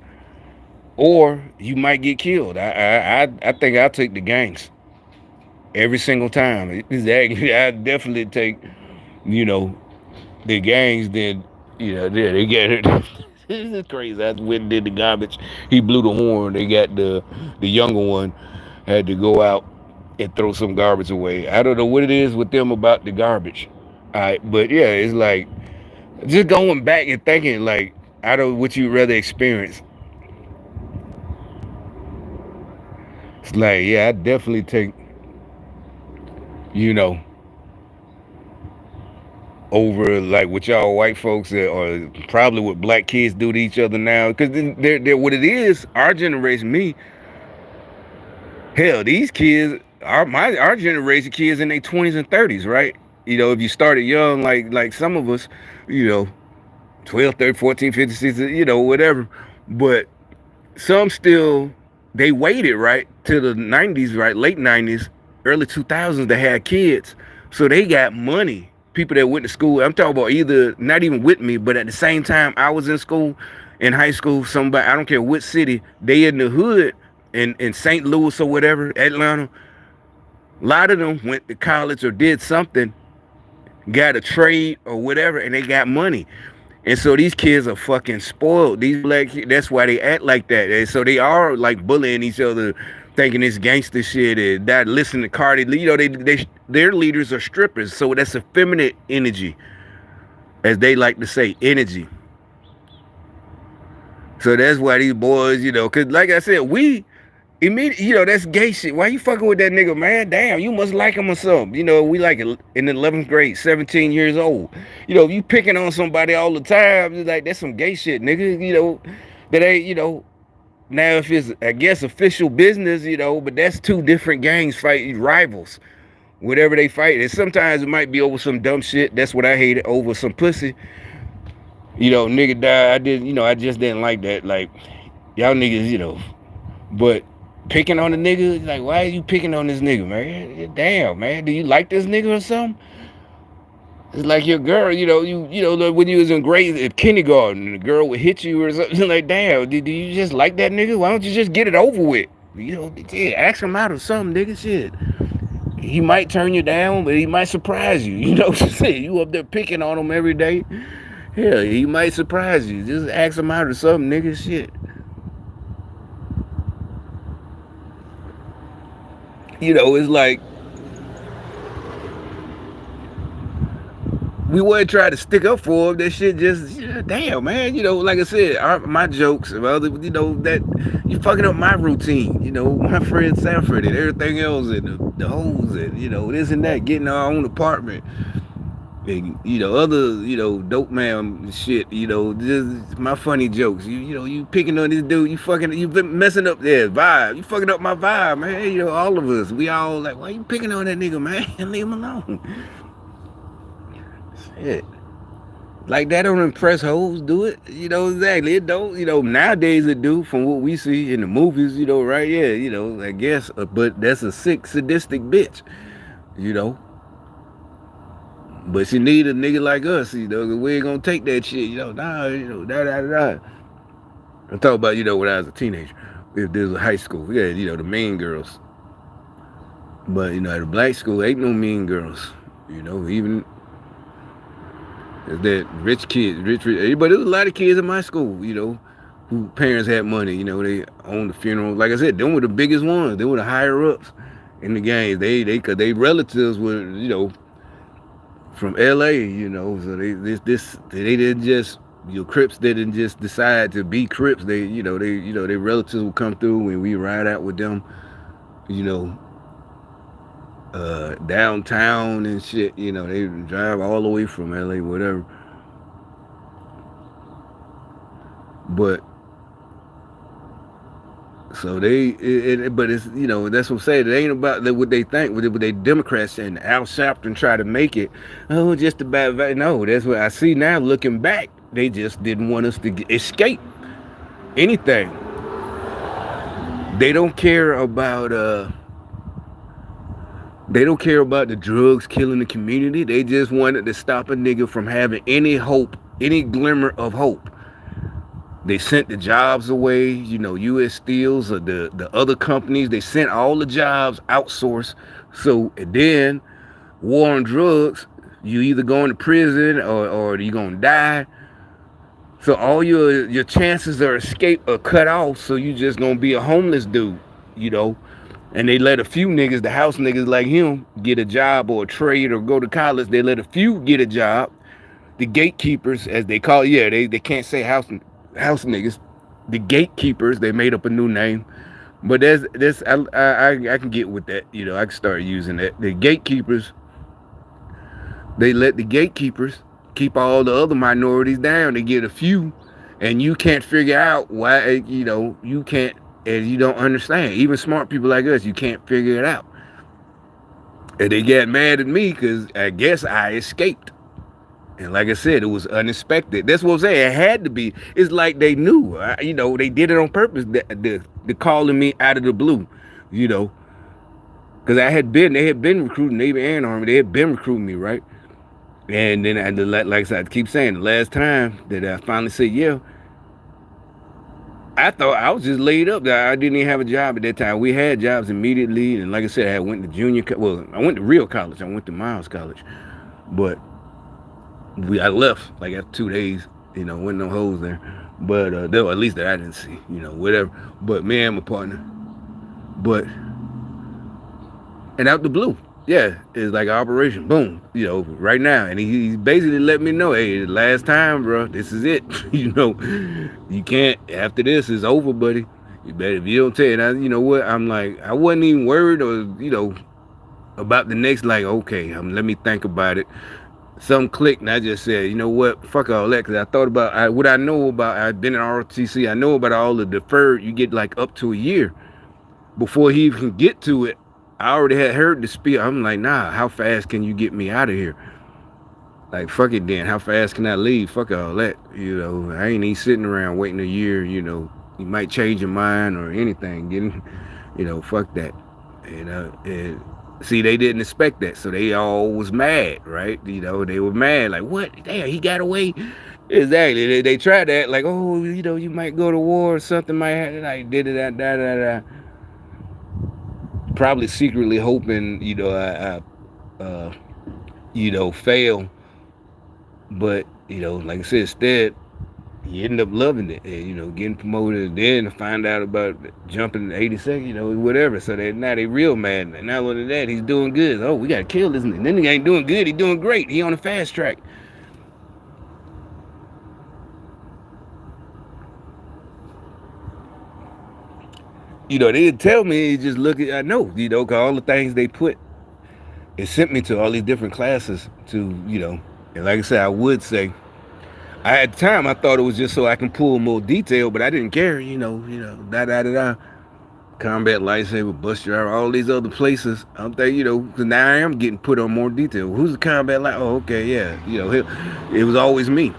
or you might get killed. I think I'll take the gangs every single time. Exactly. I definitely take, the gangs. Then, they get it. This is crazy. I went and did the garbage. He blew the horn. They got the younger one had to go out and throw some garbage away. I don't know what it is with them about the garbage. But yeah, it's like just going back and thinking, like, I don't what you rather experience. It's like, yeah, I definitely take, over like what y'all white folks or probably what black kids do to each other now. Because they're what it is, our generation, me, hell, these kids, our generation kids in their 20s and 30s, right? If you started young, like some of us, 12, 13, 14, 15, 16, whatever. But some still, they waited, right, to the 90s, right, late 90s, early 2000s to have kids. So they got money. People that went to school, I'm talking about either not even with me, but at the same time I was in school, in high school, somebody, I don't care what city, they in the hood, in St. Louis or whatever, Atlanta. A lot of them went to college or did something, got a trade or whatever, and they got money. And so these kids are fucking spoiled. These black kids, that's why they act like that. And so they are like bullying each other, thinking it's gangster shit, and not listening to Cardi. Their leaders are strippers. So that's a feminine energy, as they like to say, energy. So that's why these boys, because like I said, we immediately, that's gay shit. Why you fucking with that nigga, man? Damn, you must like him or something. We like it in the 11th grade, 17 years old. If you picking on somebody all the time, it's like, that's some gay shit, nigga. That ain't, now if it's, I guess, official business, but that's two different gangs fighting rivals. Whatever they fight. And sometimes it might be over some dumb shit. That's what I hated, over some pussy. Nigga died. I just didn't like that. Like, y'all niggas, but picking on the nigga, like, why are you picking on this nigga, man? Damn, man, do you like this nigga or something? It's like your girl, when you was in kindergarten, the girl would hit you or something. Like, damn, do you just like that nigga? Why don't you just get it over with? Ask him out or something, nigga. Shit. He might turn you down, but he might surprise you. You know what I'm saying? You up there picking on him every day. Hell, he might surprise you. Just ask him out or something, nigga. Shit. It's like we wasn't trying to stick up for him. That shit just, damn, man. Like I said, my jokes, that you fucking up my routine. My friend Sanford and everything else, and the hoes, and this and that, getting our own apartment, and other dope man shit. Just my funny jokes. You picking on this dude. You been messing up their vibe. You fucking up my vibe, man. All of us. We all like, why you picking on that nigga, man? Leave him alone. Shit. Like, that don't impress hoes, do it? Exactly. It don't, nowadays it do, from what we see in the movies, right? Yeah, I guess, but that's a sick, sadistic bitch, But she need a nigga like us, you know, 'cause we ain't gonna take that shit, you know, nah, you know, da. I'm talking about, you know, when I was a teenager. If there was a high school, yeah, you know, the mean girls. But, you know, at a black school, ain't no mean girls. You know, even that rich kids, rich, but there was a lot of kids in my school, you know, who parents had money, you know, they owned the funeral. Like I said, them were the biggest ones. They were the higher ups in the game. Cause they relatives were, you know, from LA, you know, so they didn't just, you know, Crips didn't just decide to be Crips. They, you know, their relatives would come through and we ride out with them, you know, downtown and shit, you know, they drive all the way from LA, whatever. But so but it's, you know, that's what I'm saying. It ain't about what they think, what they Democrats and Al Sharpton try to make it. Oh, just about, no, that's what I see now looking back. They just didn't want us to escape anything. They don't care about the drugs killing the community. They just wanted to stop a nigga from having any hope, any glimmer of hope. They sent the jobs away, you know, U.S. Steels or the other companies. They sent all the jobs outsourced. So then, war on drugs, you either going to prison or you gonna die. So all your chances of escape are cut off. So you just gonna be a homeless dude, you know. And they let a few niggas, the house niggas like him, get a job or a trade or go to college. They let a few get a job. The gatekeepers, as they call it, yeah, they can't say house niggas. The gatekeepers, they made up a new name. But I can get with that, you know, I can start using that. The gatekeepers, they let the gatekeepers keep all the other minorities down. They get a few, and you can't figure out why, you know, you can't, and you don't understand. Even smart people like us, you can't figure it out. And they got mad at me because I guess I escaped. And like I said, it was unexpected. That's what I'm saying. It had to be. It's like they knew. You know, they did it on purpose. The calling me out of the blue, you know. Because they had been recruiting Navy and Army. They had been recruiting me, right? And then, like I said, I keep saying, the last time that I finally said, yeah, I thought I was just laid up. I didn't even have a job at that time. We had jobs immediately. And like I said, I went to I went to real college. I went to Miles College. But I left like after 2 days, you know, wasn't no hoes there. But there were, at least that I didn't see, you know, whatever. But me and my partner. But, and out the blue, yeah, it's like an operation, boom, you know, right now. And he basically let me know, hey, last time, bro, this is it. You know, you can't, after this, it's over, buddy. You better, if you don't tell it, you know what, I'm like, I wasn't even worried or, you know, about the next, like, okay, let me think about it. Something clicked and I just said, you know what, fuck all that, because I thought about what I know about, I've been in ROTC, I know about all the deferred, you get like up to a year before he even can get to it. I already had heard the spiel. I'm like, nah, how fast can you get me out of here? Like, fuck it then, how fast can I leave? Fuck all that, you know, I ain't even sitting around waiting a year, you know, you might change your mind or anything, you know, fuck that, you know. See, they didn't expect that, so they all was mad, right? You know, they were mad, like, what? Damn, he got away. Exactly. They tried that, like, oh, you know, you might go to war or something might happen. Like, da. Probably secretly hoping, you know, you know, fail. But, you know, like I said, instead, he ended up loving it, and, you know, getting promoted, then to find out about jumping 82nd, you know, whatever. So now they real mad. And not only that, he's doing good. Oh, we gotta kill this nigga. Then he ain't doing good, he doing great. He on the fast track. You know, they didn't tell me, just look at, I know, you know, cause all the things they put, it sent me to all these different classes to, you know, and like I said, I would say, at the time, I thought it was just so I can pull more detail, but I didn't care, you know, da. Combat lightsaber, bus driver, all these other places. I'm thinking, you know, because now I am getting put on more detail. Who's the combat light? Oh, okay, yeah. You know, it was always me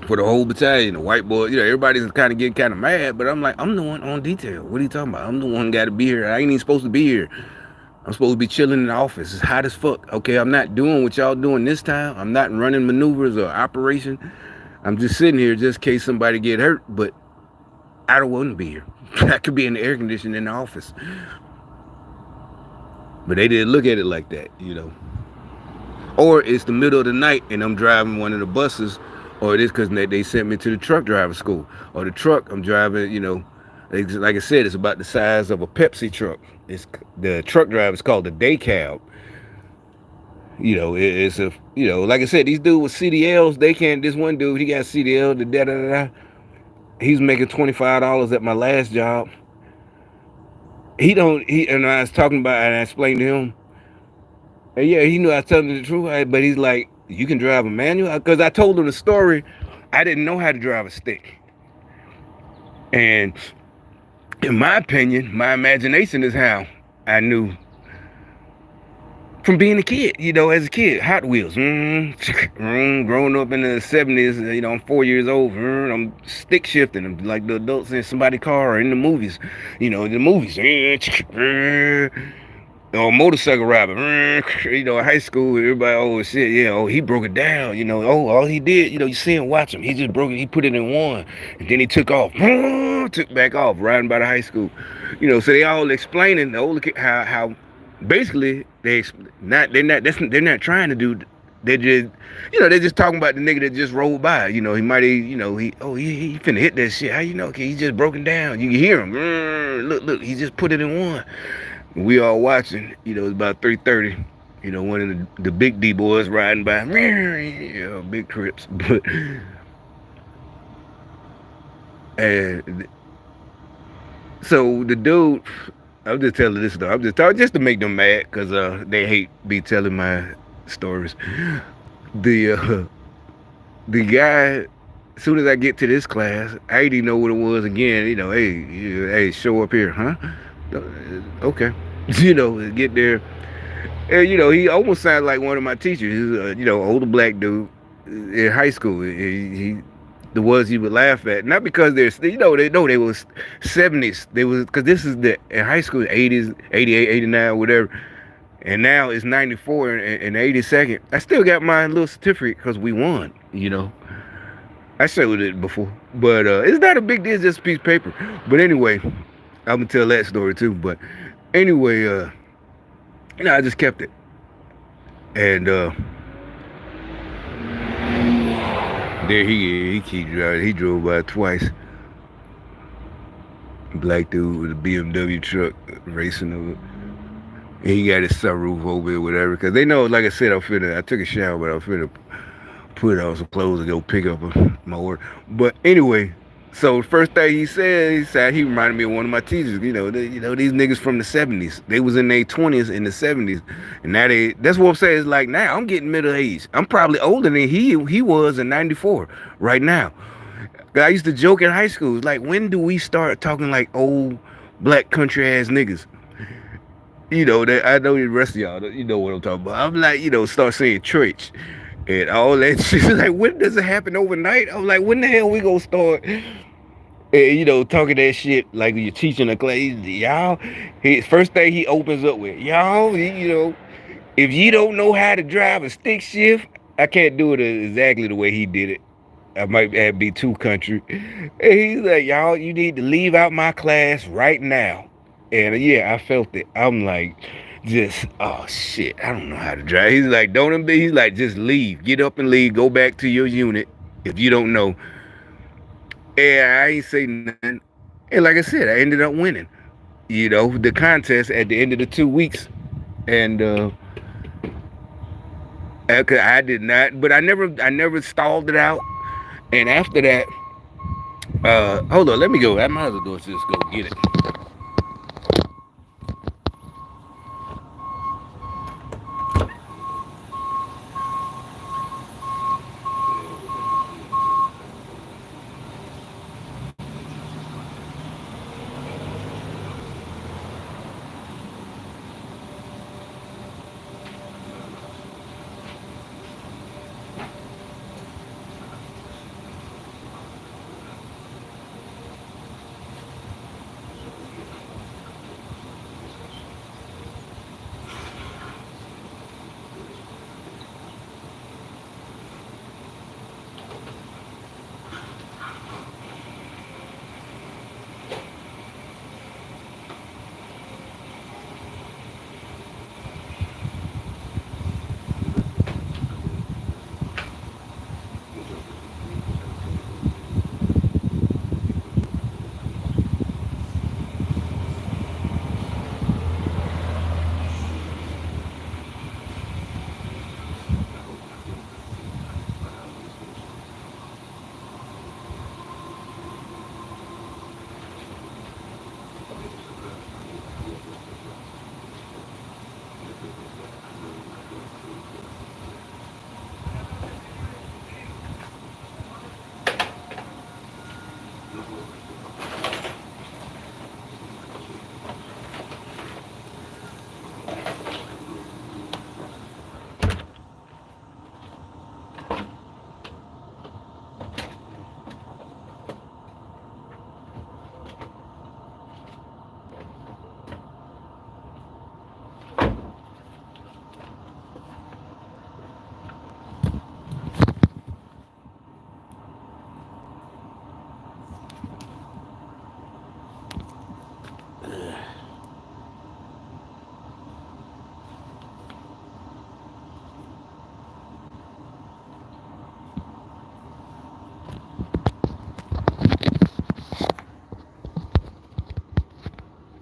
for the whole battalion. The white boy, you know, everybody's kind of getting kind of mad, but I'm like, I'm the one on detail. What are you talking about? I'm the one got to be here. I ain't even supposed to be here. I'm supposed to be chilling in the office. It's hot as fuck. Okay, I'm not doing what y'all doing this time. I'm not running maneuvers or operation. I'm just sitting here just in case somebody get hurt, but I don't want to be here. I could be in the air conditioning in the office. But they didn't look at it like that, you know. Or it's the middle of the night and I'm driving one of the buses, or it is because they sent me to the truck driver school. Or the truck I'm driving, you know, like I said, it's about the size of a Pepsi truck. It's the truck driver is called the day cab. You know, it's a, you know, like I said, these dudes with CDLs, they can't. This one dude, he got CDL, the da da da da. He's making $25 at my last job. He don't. He and I was talking about, and I explained to him. And yeah, he knew I was telling him the truth, but he's like, you can drive a manual? Because I told him the story. I didn't know how to drive a stick. And in my opinion, my imagination is how I knew from being a kid, you know, as a kid. Hot Wheels. Growing up in the 70s, you know, I'm 4 years old. I'm stick shifting. I'm like the adults in somebody's car or in the movies. You know, the movies. Or motorcycle rider, you know, in high school, everybody, oh shit, yeah, oh, he broke it down, you know, oh, all he did, you know, you see him, watch him, he just broke it, he put it in one, and then he took off, took back off, riding by the high school, you know, so they all explaining, how basically, they're not trying to do, they're just, you know, they're just talking about the nigga that just rolled by, you know, he finna hit that shit, how you know, okay, he just broken down, you can hear him, look, he just put it in one. We all watching, you know, it's about 3:30, you know, one of the big D boys riding by, you know, big trips, but, and so the dude, I'm just telling this story, I'm just talking just to make them mad, because they hate me telling my stories. The guy, as soon as I get to this class, I didn't even know what it was again, you know, hey, show up here, huh? Okay. You know, get there. And, you know, he almost sounded like one of my teachers. He's a, you know, older black dude in high school. He the ones he would laugh at. Not because they're, you know, they was 70s. They was, because this is the, in high school, 80s, 88, 89, whatever. And now it's 94 and 82nd. I still got my little certificate because we won, you know. I showed it before. But it's not a big deal, it's just a piece of paper. But anyway, I'm gonna tell that story too. But anyway, you know, I just kept it. And there he keep driving. He drove by twice. Black dude with a BMW truck racing over. And he got his sunroof over it, whatever. Cause they know, like I said, I took a shower, but I'm finna put on some clothes and go pick up my order. But anyway, so the first thing he said he reminded me of one of my teachers. You know, these niggas from the 70s. They was in their 20s in the 70s. And now that's what I'm saying. It's like now I'm getting middle age. I'm probably older than he was in 94 right now. I used to joke in high school. It's like, when do we start talking like old black country ass niggas? You know, that I know the rest of y'all, you know what I'm talking about. I'm like, you know, start saying church and all that shit. Like, when does it happen overnight? I'm like, when the hell we gonna start, you know, talking that shit like you're teaching a class? Y'all, first thing he opens up with, y'all, you know, if you don't know how to drive a stick shift, I can't do it exactly the way he did it. I might be too country. And he's like, y'all, you need to leave out my class right now. And yeah, I felt it. I'm like, oh shit, I don't know how to drive. He's like, he's like, just leave. Get up and leave. Go back to your unit if you don't know. And I ain't say nothing. And like I said, I ended up winning, you know, the contest at the end of the 2 weeks. And I did not, but I never stalled it out. And after that, hold on, let me go. I might as well just go get it.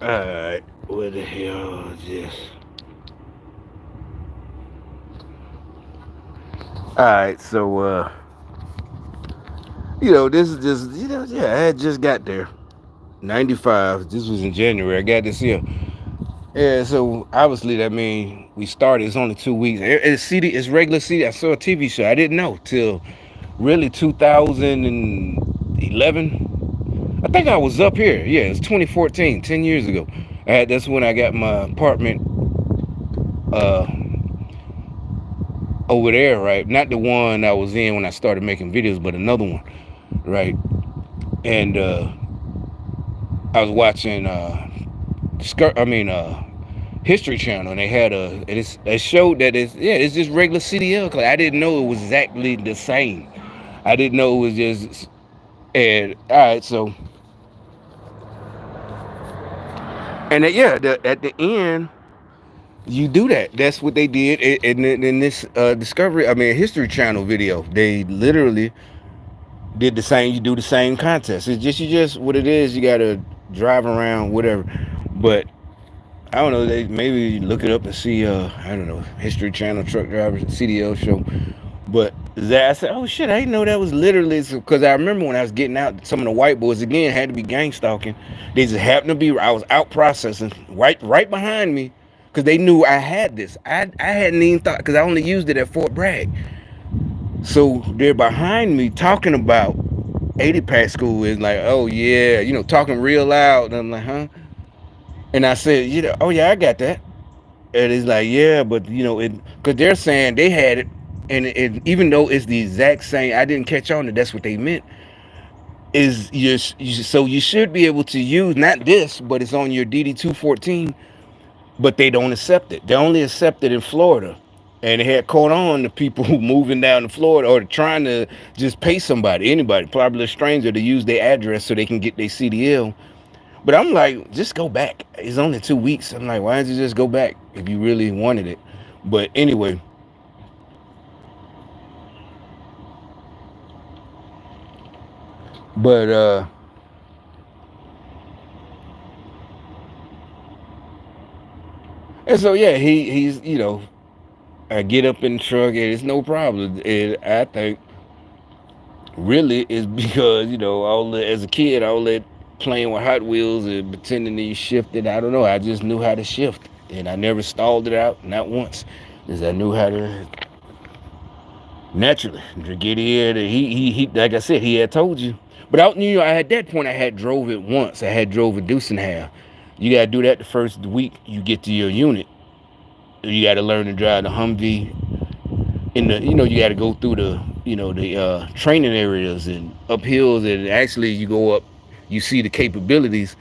Alright, what the hell is this? Alright, so this is just yeah, I had just got there. 95. This was in January. I got this here. Yeah, so obviously that means we started. It's only 2 weeks. It's regular CD. I saw a TV show. I didn't know till really 2011. I think I was up here. Yeah, it's 2014, 10 years ago. That's when I got my apartment uh, over there, right? Not the one I was in when I started making videos, but another one, right? And I was watching History Channel, and they had it showed that it's just regular CDL. Cause I didn't know it was exactly the same. I didn't know it was just. And all right, so at the end you do that. That's what they did in this History Channel video. They literally did the same. You do the same contest. It's just what it is. You gotta drive around, whatever. But I don't know. They maybe look it up and see. I don't know. History Channel truck driver CDL show. But that I said, oh shit, I didn't know that was literally because I remember when I was getting out, some of the white boys again had to be gang stalking. They just happened to be. I was out processing right behind me because they knew I had this. I hadn't even thought because I only used it at Fort Bragg. So they're behind me talking about 80 pack school is like, oh yeah, talking real loud. And I'm like, huh? And I said, oh yeah, I got that. And it's like, yeah, but because they're saying they had it, and even though it's the exact same, I didn't catch on that that's what they meant. So you should be able to use not this, but it's on your DD 214, but they don't accept it. They only accept it in Florida, and it had caught on to people who moving down to Florida or trying to just pay anybody, probably a stranger, to use their address so they can get their CDL. But I'm like, just go back. It's only 2 weeks. I'm like, why don't you just go back if you really wanted it? But anyway. But and so yeah, he's I get up in the truck and it's no problem. And I think really it's because as a kid I was playing with Hot Wheels and pretending to shift it. I don't know. I just knew how to shift, and I never stalled it out, not once, because I knew how to naturally to get in. And he like I said, he had told you. But at that point I had drove it once. I had drove a deuce and a half. You gotta do that the first week you get to your unit. You gotta learn to drive the Humvee. You gotta go through the training areas and up hills, and actually you go up, you see the capabilities.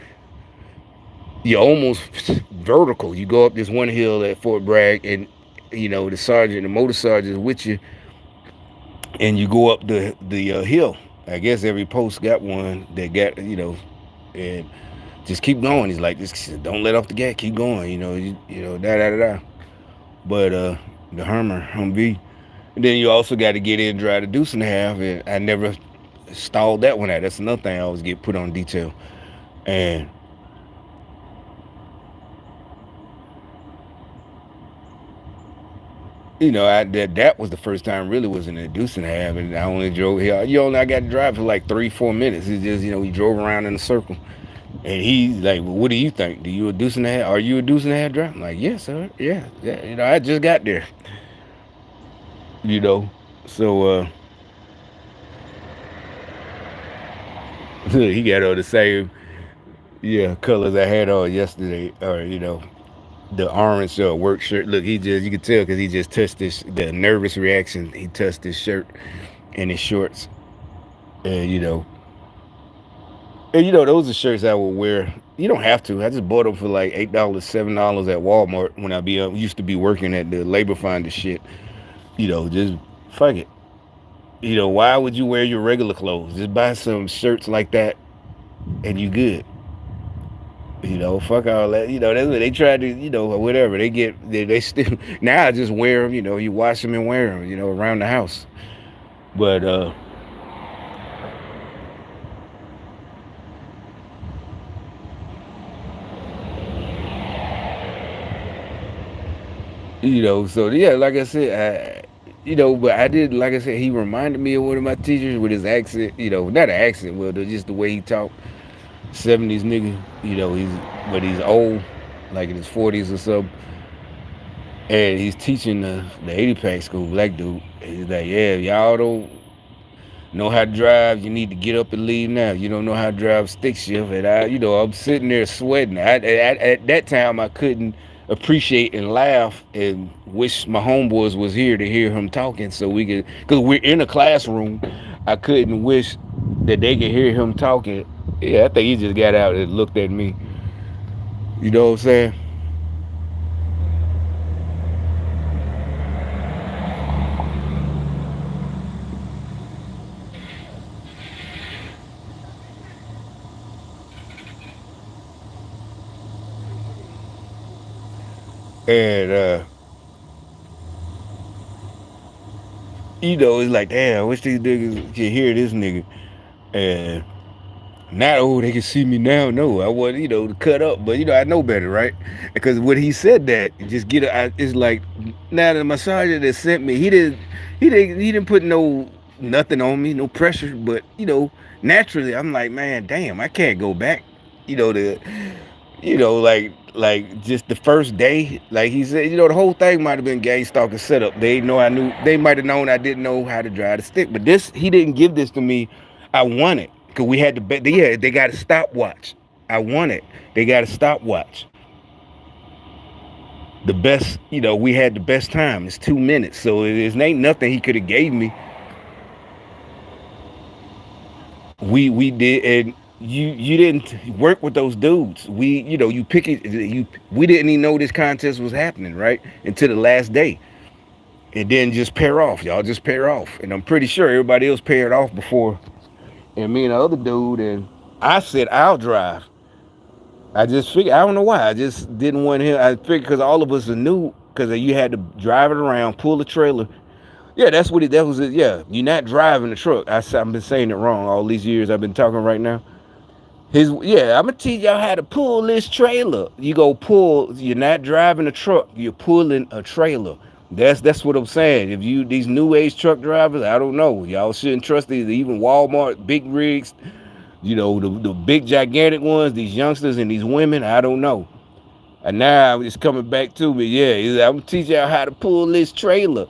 You're almost vertical. You go up this one hill at Fort Bragg, and the motor sergeant is with you, and you go up the hill. I guess every post got one that got and just keep going. He's like, just don't let off the gas, keep going. Da. But the Humvee, and then you also got to get in and drive the deuce and a half, and I never stalled that one out. That's another thing I always get put on detail, and that was the first time really was in a deuce and a half, and I only drove here. I got to drive for like 3-4 minutes. It's just we drove around in a circle, and he's like, well, what do you think? Do you a deuce and a half? Are you a deuce and a half driver? I'm like, yes, sir. Yeah. I just got there. So he got all the same colors I had on yesterday, or the orange work shirt. Look, you can tell because he just touched the nervous reaction. He touched his shirt and his shorts, and those are shirts I would wear. You don't have to. I just bought them for like $8, $7 at Walmart when I used to be working at the labor finder shit. Just fuck it. Why would you wear your regular clothes? Just buy some shirts like that, and you good. Fuck all that. That's what they try to, or whatever. They still, now I just wear them, you wash them and wear them, around the house. But, So yeah, like I said, but I did, like I said, he reminded me of one of my teachers with his accent, not an accent, well, just the way he talked. 70s nigga, he's old, like in his 40s or something. And he's teaching the 80 pack school, black dude. And he's like, yeah, y'all don't know how to drive, you need to get up and leave now. You don't know how to drive stick shift. And I'm sitting there sweating. At that time, I couldn't appreciate and laugh and wish my homeboys was here to hear him talking so we could, because we're in a classroom. I couldn't wish that they could hear him talking. Yeah, I think he just got out and looked at me. You know what I'm saying? And it's like, damn, I wish these niggas could hear this nigga. And not, oh, they can see me now. No, I want, to cut up. But, I know better, right? Because when he said that, just it's like, now the massager that sent me, he didn't put nothing on me, no pressure. But, naturally, I'm like, man, damn, I can't go back. To like just the first day, like he said, the whole thing might have been gang stalker setup. They might have known I didn't know how to drive the stick, but he didn't give this to me. I won it because we had to bet. Yeah, they got a stopwatch. I won it. They got a stopwatch. The best, we had the best time. It's 2 minutes, so it ain't nothing he could have gave me. We did, and you didn't work with those dudes. You pick it. We didn't even know this contest was happening, right, until the last day. It didn't just pair off. Y'all just pair off, and I'm pretty sure everybody else paired off before. And me and the other dude, and I said I'll drive. I just figured, I don't know why. I just didn't want him. I figured because all of us are new, because you had to drive it around, pull the trailer. Yeah, that was it. Yeah, you're not driving the truck. I've been saying it wrong all these years I've been talking right now. I'm gonna teach y'all how to pull this trailer. You go pull, you're not driving a truck, you're pulling a trailer. That's what I'm saying. If these new age truck drivers, I don't know. Y'all shouldn't trust these, even Walmart, big rigs, the big gigantic ones, these youngsters and these women, I don't know. And now it's coming back to me. Yeah, I'm gonna teach y'all how to pull this trailer.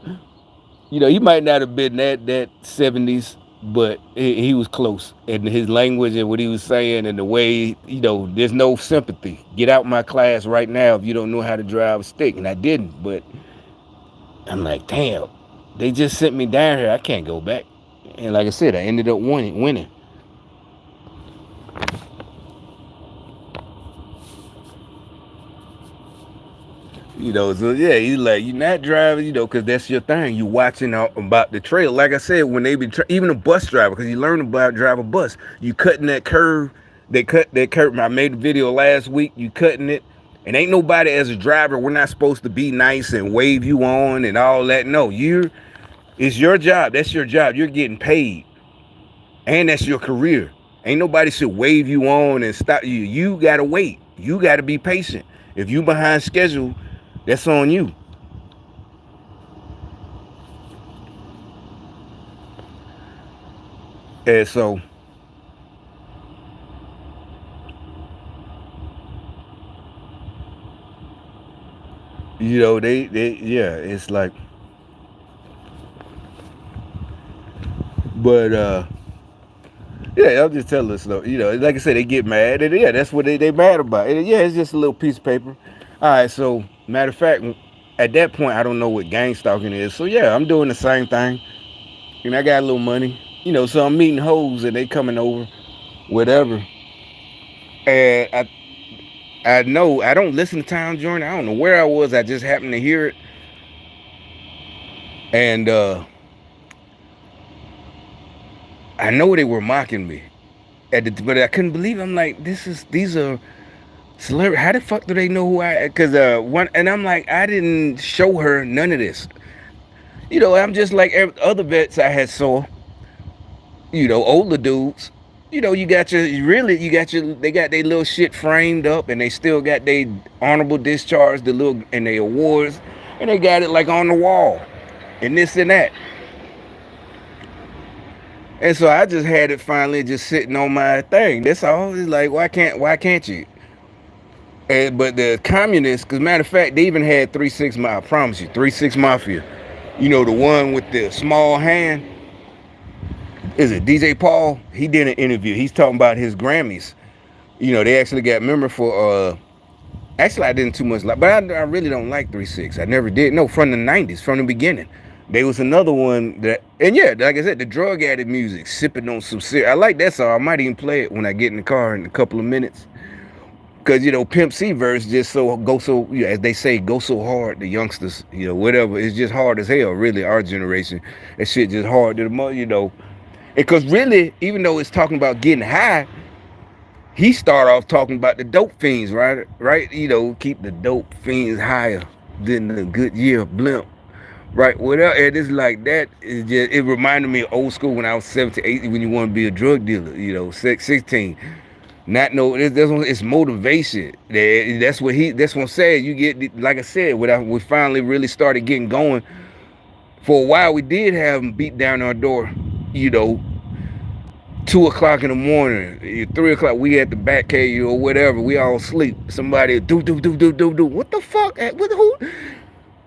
He might not have been that 70s, but he was close. And his language and what he was saying and the way, there's no sympathy. Get out my class right now if you don't know how to drive a stick. And I didn't, but I'm like, damn, they just sent me down here. I can't go back. And like I said, I ended up winning. So yeah, he's like, you're not driving, because that's your thing. You watching out about the trail. Like I said, when they be even a bus driver, because you learn about drive a bus, you cutting that curve. They cut that curve. I made a video last week. You cutting it, and ain't nobody as a driver. We're not supposed to be nice and wave you on and all that. No, it's your job. That's your job. You're getting paid, and that's your career. Ain't nobody should wave you on and stop you. You gotta wait. You gotta be patient. If you behind schedule, that's on you. And so, yeah, it's like, but yeah, I'll just tell us though. Like I said, they get mad, and yeah, that's what they mad about. And yeah, it's just a little piece of paper. All right, so matter of fact, at that point, I don't know what gang stalking is. So yeah, I'm doing the same thing, and I got a little money, so I'm meeting hoes and they coming over, whatever. And I know I don't listen to Town Journey. I don't know where I was. I just happened to hear it, and I know they were mocking me, but I couldn't believe it. I'm like, these are celebrity. How the fuck do they know who I? Because one, and I'm like, I didn't show her none of this. I'm just like other vets I had saw. Older dudes. They got their little shit framed up, and they still got their honorable discharge, and their awards, and they got it like on the wall, and this and that. And so I just had it finally just sitting on my thing. That's all. It's like, why can't you? And but the communists, because matter of fact, they even had 3-6 Mafia. I promise you, 3-6 Mafia. You know, the one with the small hand. Is it DJ Paul? He did an interview. He's talking about his Grammys. You know, they actually got member for actually I didn't too much like, but I really don't like 3-6. I never did. No, from the 90s, from the beginning. There was another one that, and yeah, like I said, the drug addict music, sipping on some syrup. I like that song. I might even play it when I get in the car in a couple of minutes. Cause you know, Pimp C verse just so you know, as they say, go so hard. The youngsters, you know, whatever, it's just hard as hell. Really, our generation, that shit just hard to the, you know. And cause really, even though it's talking about getting high, he started off talking about the dope fiends, right? Right, you know, keep the dope fiends higher than the Goodyear blimp, right? Whatever. And it's like that. Is just, it reminded me of old school when I was 17, 18, when you want to be a drug dealer, you know, 16. Not no, it's motivation. That's what I'm saying. You get, like I said, when we finally really started getting going. For a while, we did have them beat down our door, you know, 2 o'clock in the morning, 3 o'clock. We at the back cave or whatever. We all sleep. Somebody do. What the fuck? What who?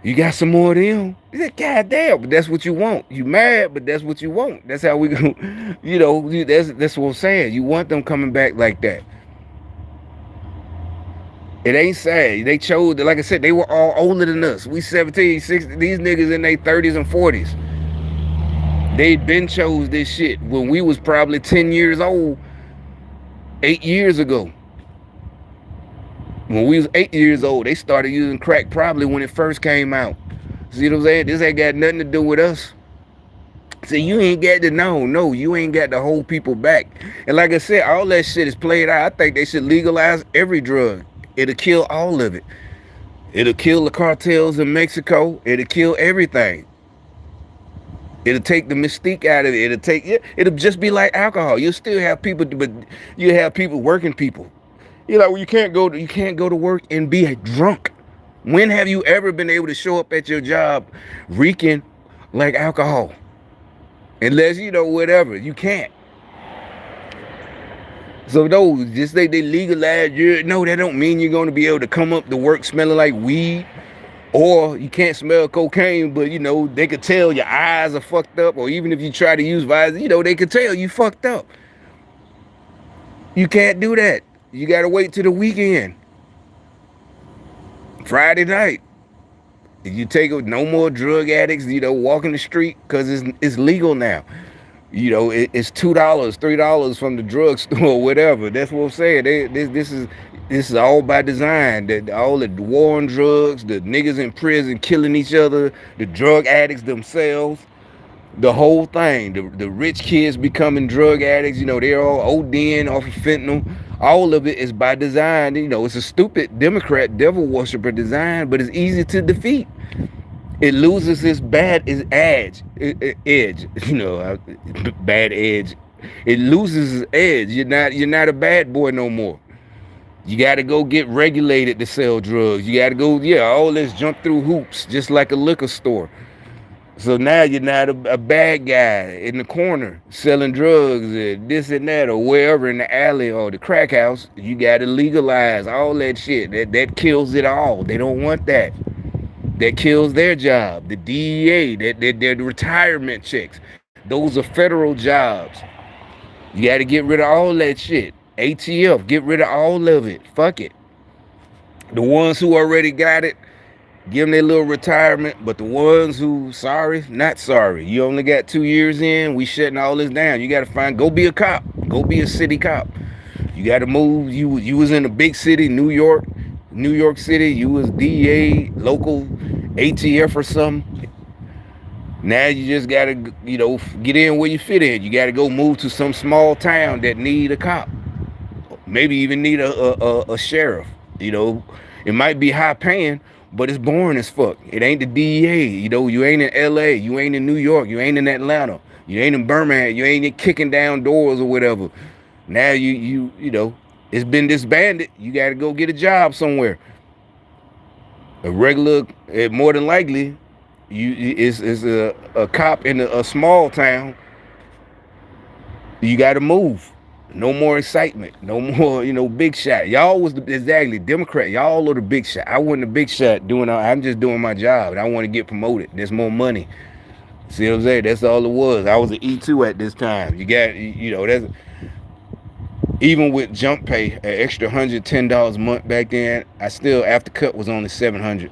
You got some more of them? God damn, but that's what you want. You mad, but that's what you want. That's how we go. You know, that's what I'm saying. You want them coming back like that. It ain't sad. They chose, like I said, they were all older than us. We 17, 16, these niggas in their 30s and 40s. They'd been chose this shit when we was probably 10 years old, 8 years ago. When we was 8 years old, they started using crack probably when it first came out. See what I'm saying? This ain't got nothing to do with us. See, you ain't got to know. No, you ain't got to hold people back. And like I said, all that shit is played out. I think they should legalize every drug. It'll kill all of it. It'll kill the cartels in Mexico. It'll kill everything. It'll take the mystique out of it. It'll just be like alcohol. You'll still have people, but you have people, working people. You know, you can't go to work and be a drunk. When have you ever been able to show up at your job reeking like alcohol? Unless, you know, whatever, you can't. So no, just they legalize. No, that don't mean you're going to be able to come up to work smelling like weed, or you can't smell cocaine. But you know, they could tell your eyes are fucked up, or even if you try to use visor, you know, they could tell you fucked up. You can't do that. You gotta wait till the weekend, Friday night. If you take it, no more drug addicts, you know, walking the street, because it's legal now. You know, it's $2, $3 from the drugstore or whatever. That's what I'm saying. This is all by design. That all the war on drugs, the niggas in prison killing each other, the drug addicts themselves, the whole thing. The rich kids becoming drug addicts. You know, they're all ODing off of fentanyl. All of it is by design. You know, it's a stupid Democrat devil worshiper design, but it's easy to defeat. It loses its edge. You know, bad edge. It loses its edge. You're not a bad boy no more. You got to go get regulated to sell drugs. You got to go, all this jump through hoops, just like a liquor store. So now you're not a bad guy in the corner selling drugs and this and that, or wherever in the alley or the crack house. You got to legalize all that shit. That kills it all. They don't want that. That kills their job. The DEA, their retirement checks. Those are federal jobs. You got to get rid of all that shit. ATF, get rid of all of it. Fuck it. The ones who already got it, give them their little retirement. But the ones who, sorry, not sorry. You only got 2 years in. We shutting all this down. You got to go be a cop. Go be a city cop. You got to move. You was in a big city, New York City. You was DEA, local ATF or something. Now you just got to, get in where you fit in. You got to go move to some small town that need a cop. Maybe even need a sheriff. It might be high paying, but it's boring as fuck. It ain't the DEA. You ain't in LA. You ain't in New York. You ain't in Atlanta. You ain't in Birmingham. You ain't kicking down doors or whatever. Now it's been disbanded. You got to go get a job somewhere. A regular, more than likely, is a cop in a small town. You got to move. No more excitement. No more, big shot. Y'all was exactly Democrat. Y'all are the big shot. I wasn't a big shot doing. I'm just doing my job, and I want to get promoted. There's more money. See what I'm saying? That's all it was. I was an E2 at this time. You got, that's even with jump pay, an extra $110 a month back then. I still after cut was only $700.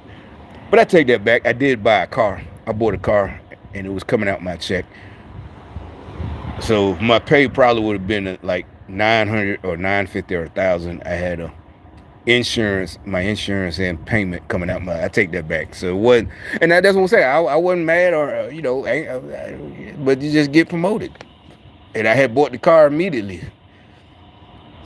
But I take that back. I did buy a car. I bought a car, and it was coming out my check. So my pay probably would have been like 900 or 950 or 1,000. I had my insurance and payment coming out I take that back. So it wasn't, and that's what I'm saying. I wasn't mad or but you just get promoted, and I had bought the car immediately.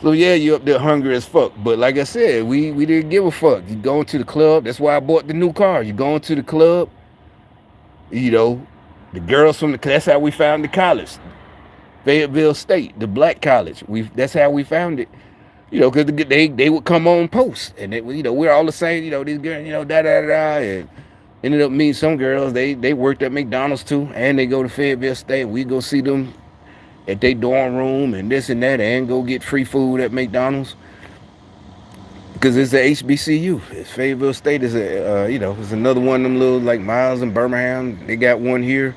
So yeah, you up there hungry as fuck. But like I said, we didn't give a fuck. You going to the club. That's why I bought the new car. You going to the club. The girls from that's how we found the college. Fayetteville State, the black college. That's how we found it. Because they would come on post, and we're all the same. These girls, da da da, and ended up meeting some girls. They worked at McDonald's too, and they go to Fayetteville State. We go see them at their dorm room and this and that, and go get free food at McDonald's. Because it's a HBCU. Fayetteville State is it's another one of them little like Miles and Birmingham. They got one here.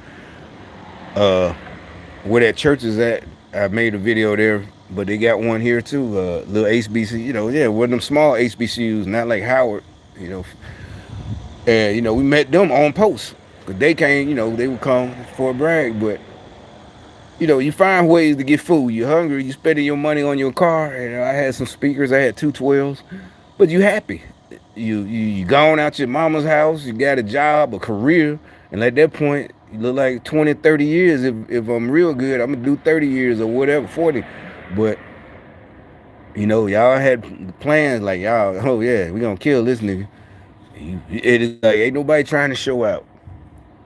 Where that church is at, I made a video there, but they got one here too, little HBCU, one of them small HBCUs, not like Howard, and we met them on post, because they came, they would come for a brag, but you find ways to get food. You're hungry, you spending your money on your car, and I had some speakers, I had 212s, but you happy, you gone out your mama's house, you got a job, a career, and at that point, you look like 20, 30 years. If I'm real good, I'm going to do 30 years or whatever, 40. But, y'all had plans like, y'all, oh yeah, we going to kill this nigga. It is like, ain't nobody trying to show out.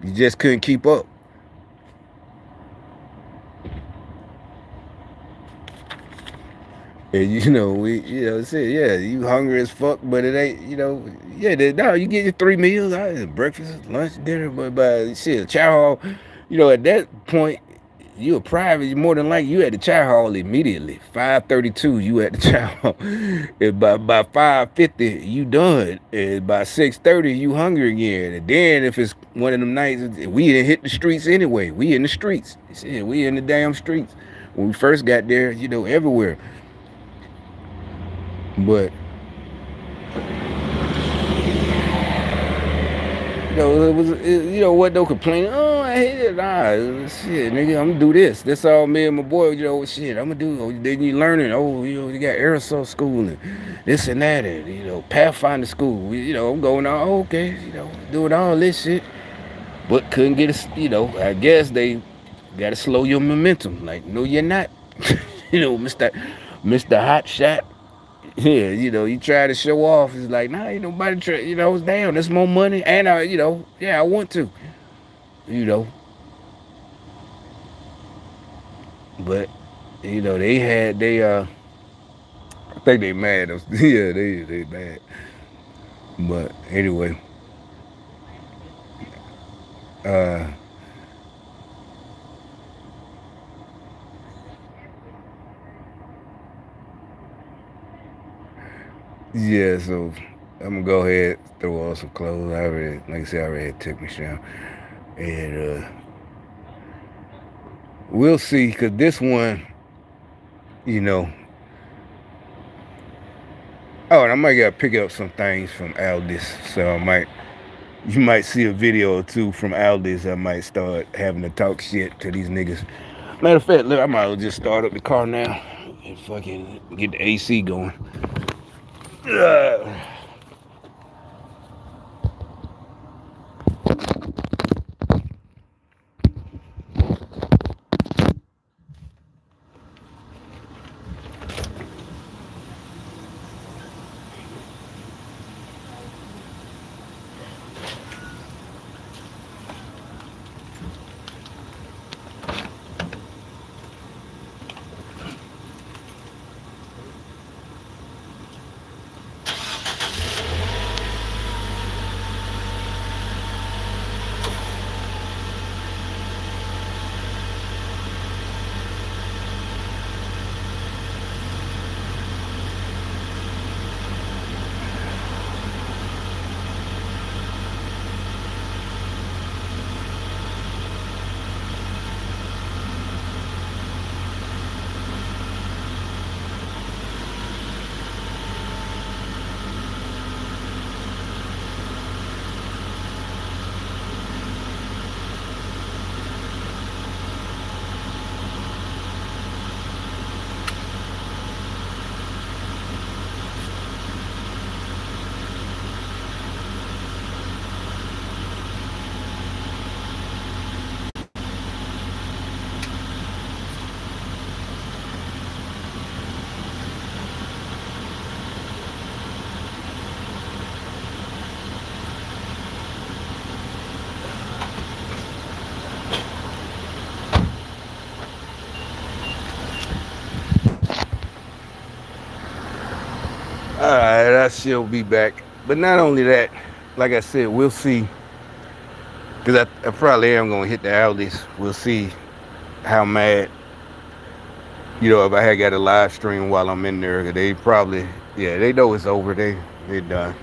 You just couldn't keep up. And you hungry as fuck, but it ain't, you get your 3 meals, breakfast, lunch, dinner, but by shit, chow hall, at that point, you a private, you more than likely, you at the chow hall immediately. 5:32, you at the chow hall. And by 5:50, you done. And by 6:30, you hungry again. And then if it's one of them nights, we didn't hit the streets anyway. We in the streets. Shit, we in the damn streets. When we first got there, everywhere. But it was what no complaining. Oh, I hate it. Nah, shit, nigga, I'm gonna do this. That's all me and my boy. Shit, I'm gonna do. Then you learning. Oh, you got aerosol school and this and that, and Pathfinder school. I'm going on. Oh, okay, doing all this shit, but couldn't get a. I guess they gotta slow your momentum. Like, no, you're not. Mr. Hot Shot. Yeah, you try to show off. It's like, nah, ain't nobody try. It's down. There's more money, and I want to. But I think they mad. Yeah, they mad. But anyway, yeah, so I'm gonna go ahead, throw on some clothes. I already had took me shower. And we'll see, cause this one, oh, and I might gotta pick up some things from Aldis. So you might see a video or two from Aldis. I might start having to talk shit to these niggas. Matter of fact, look, I might as well just start up the car now and fucking get the AC going. I shall be back. But not only that, like I said, we'll see. Because I probably am going to hit the Aldis. We'll see how mad, if I had got a live stream while I'm in there. They probably, yeah, they know it's over. They done.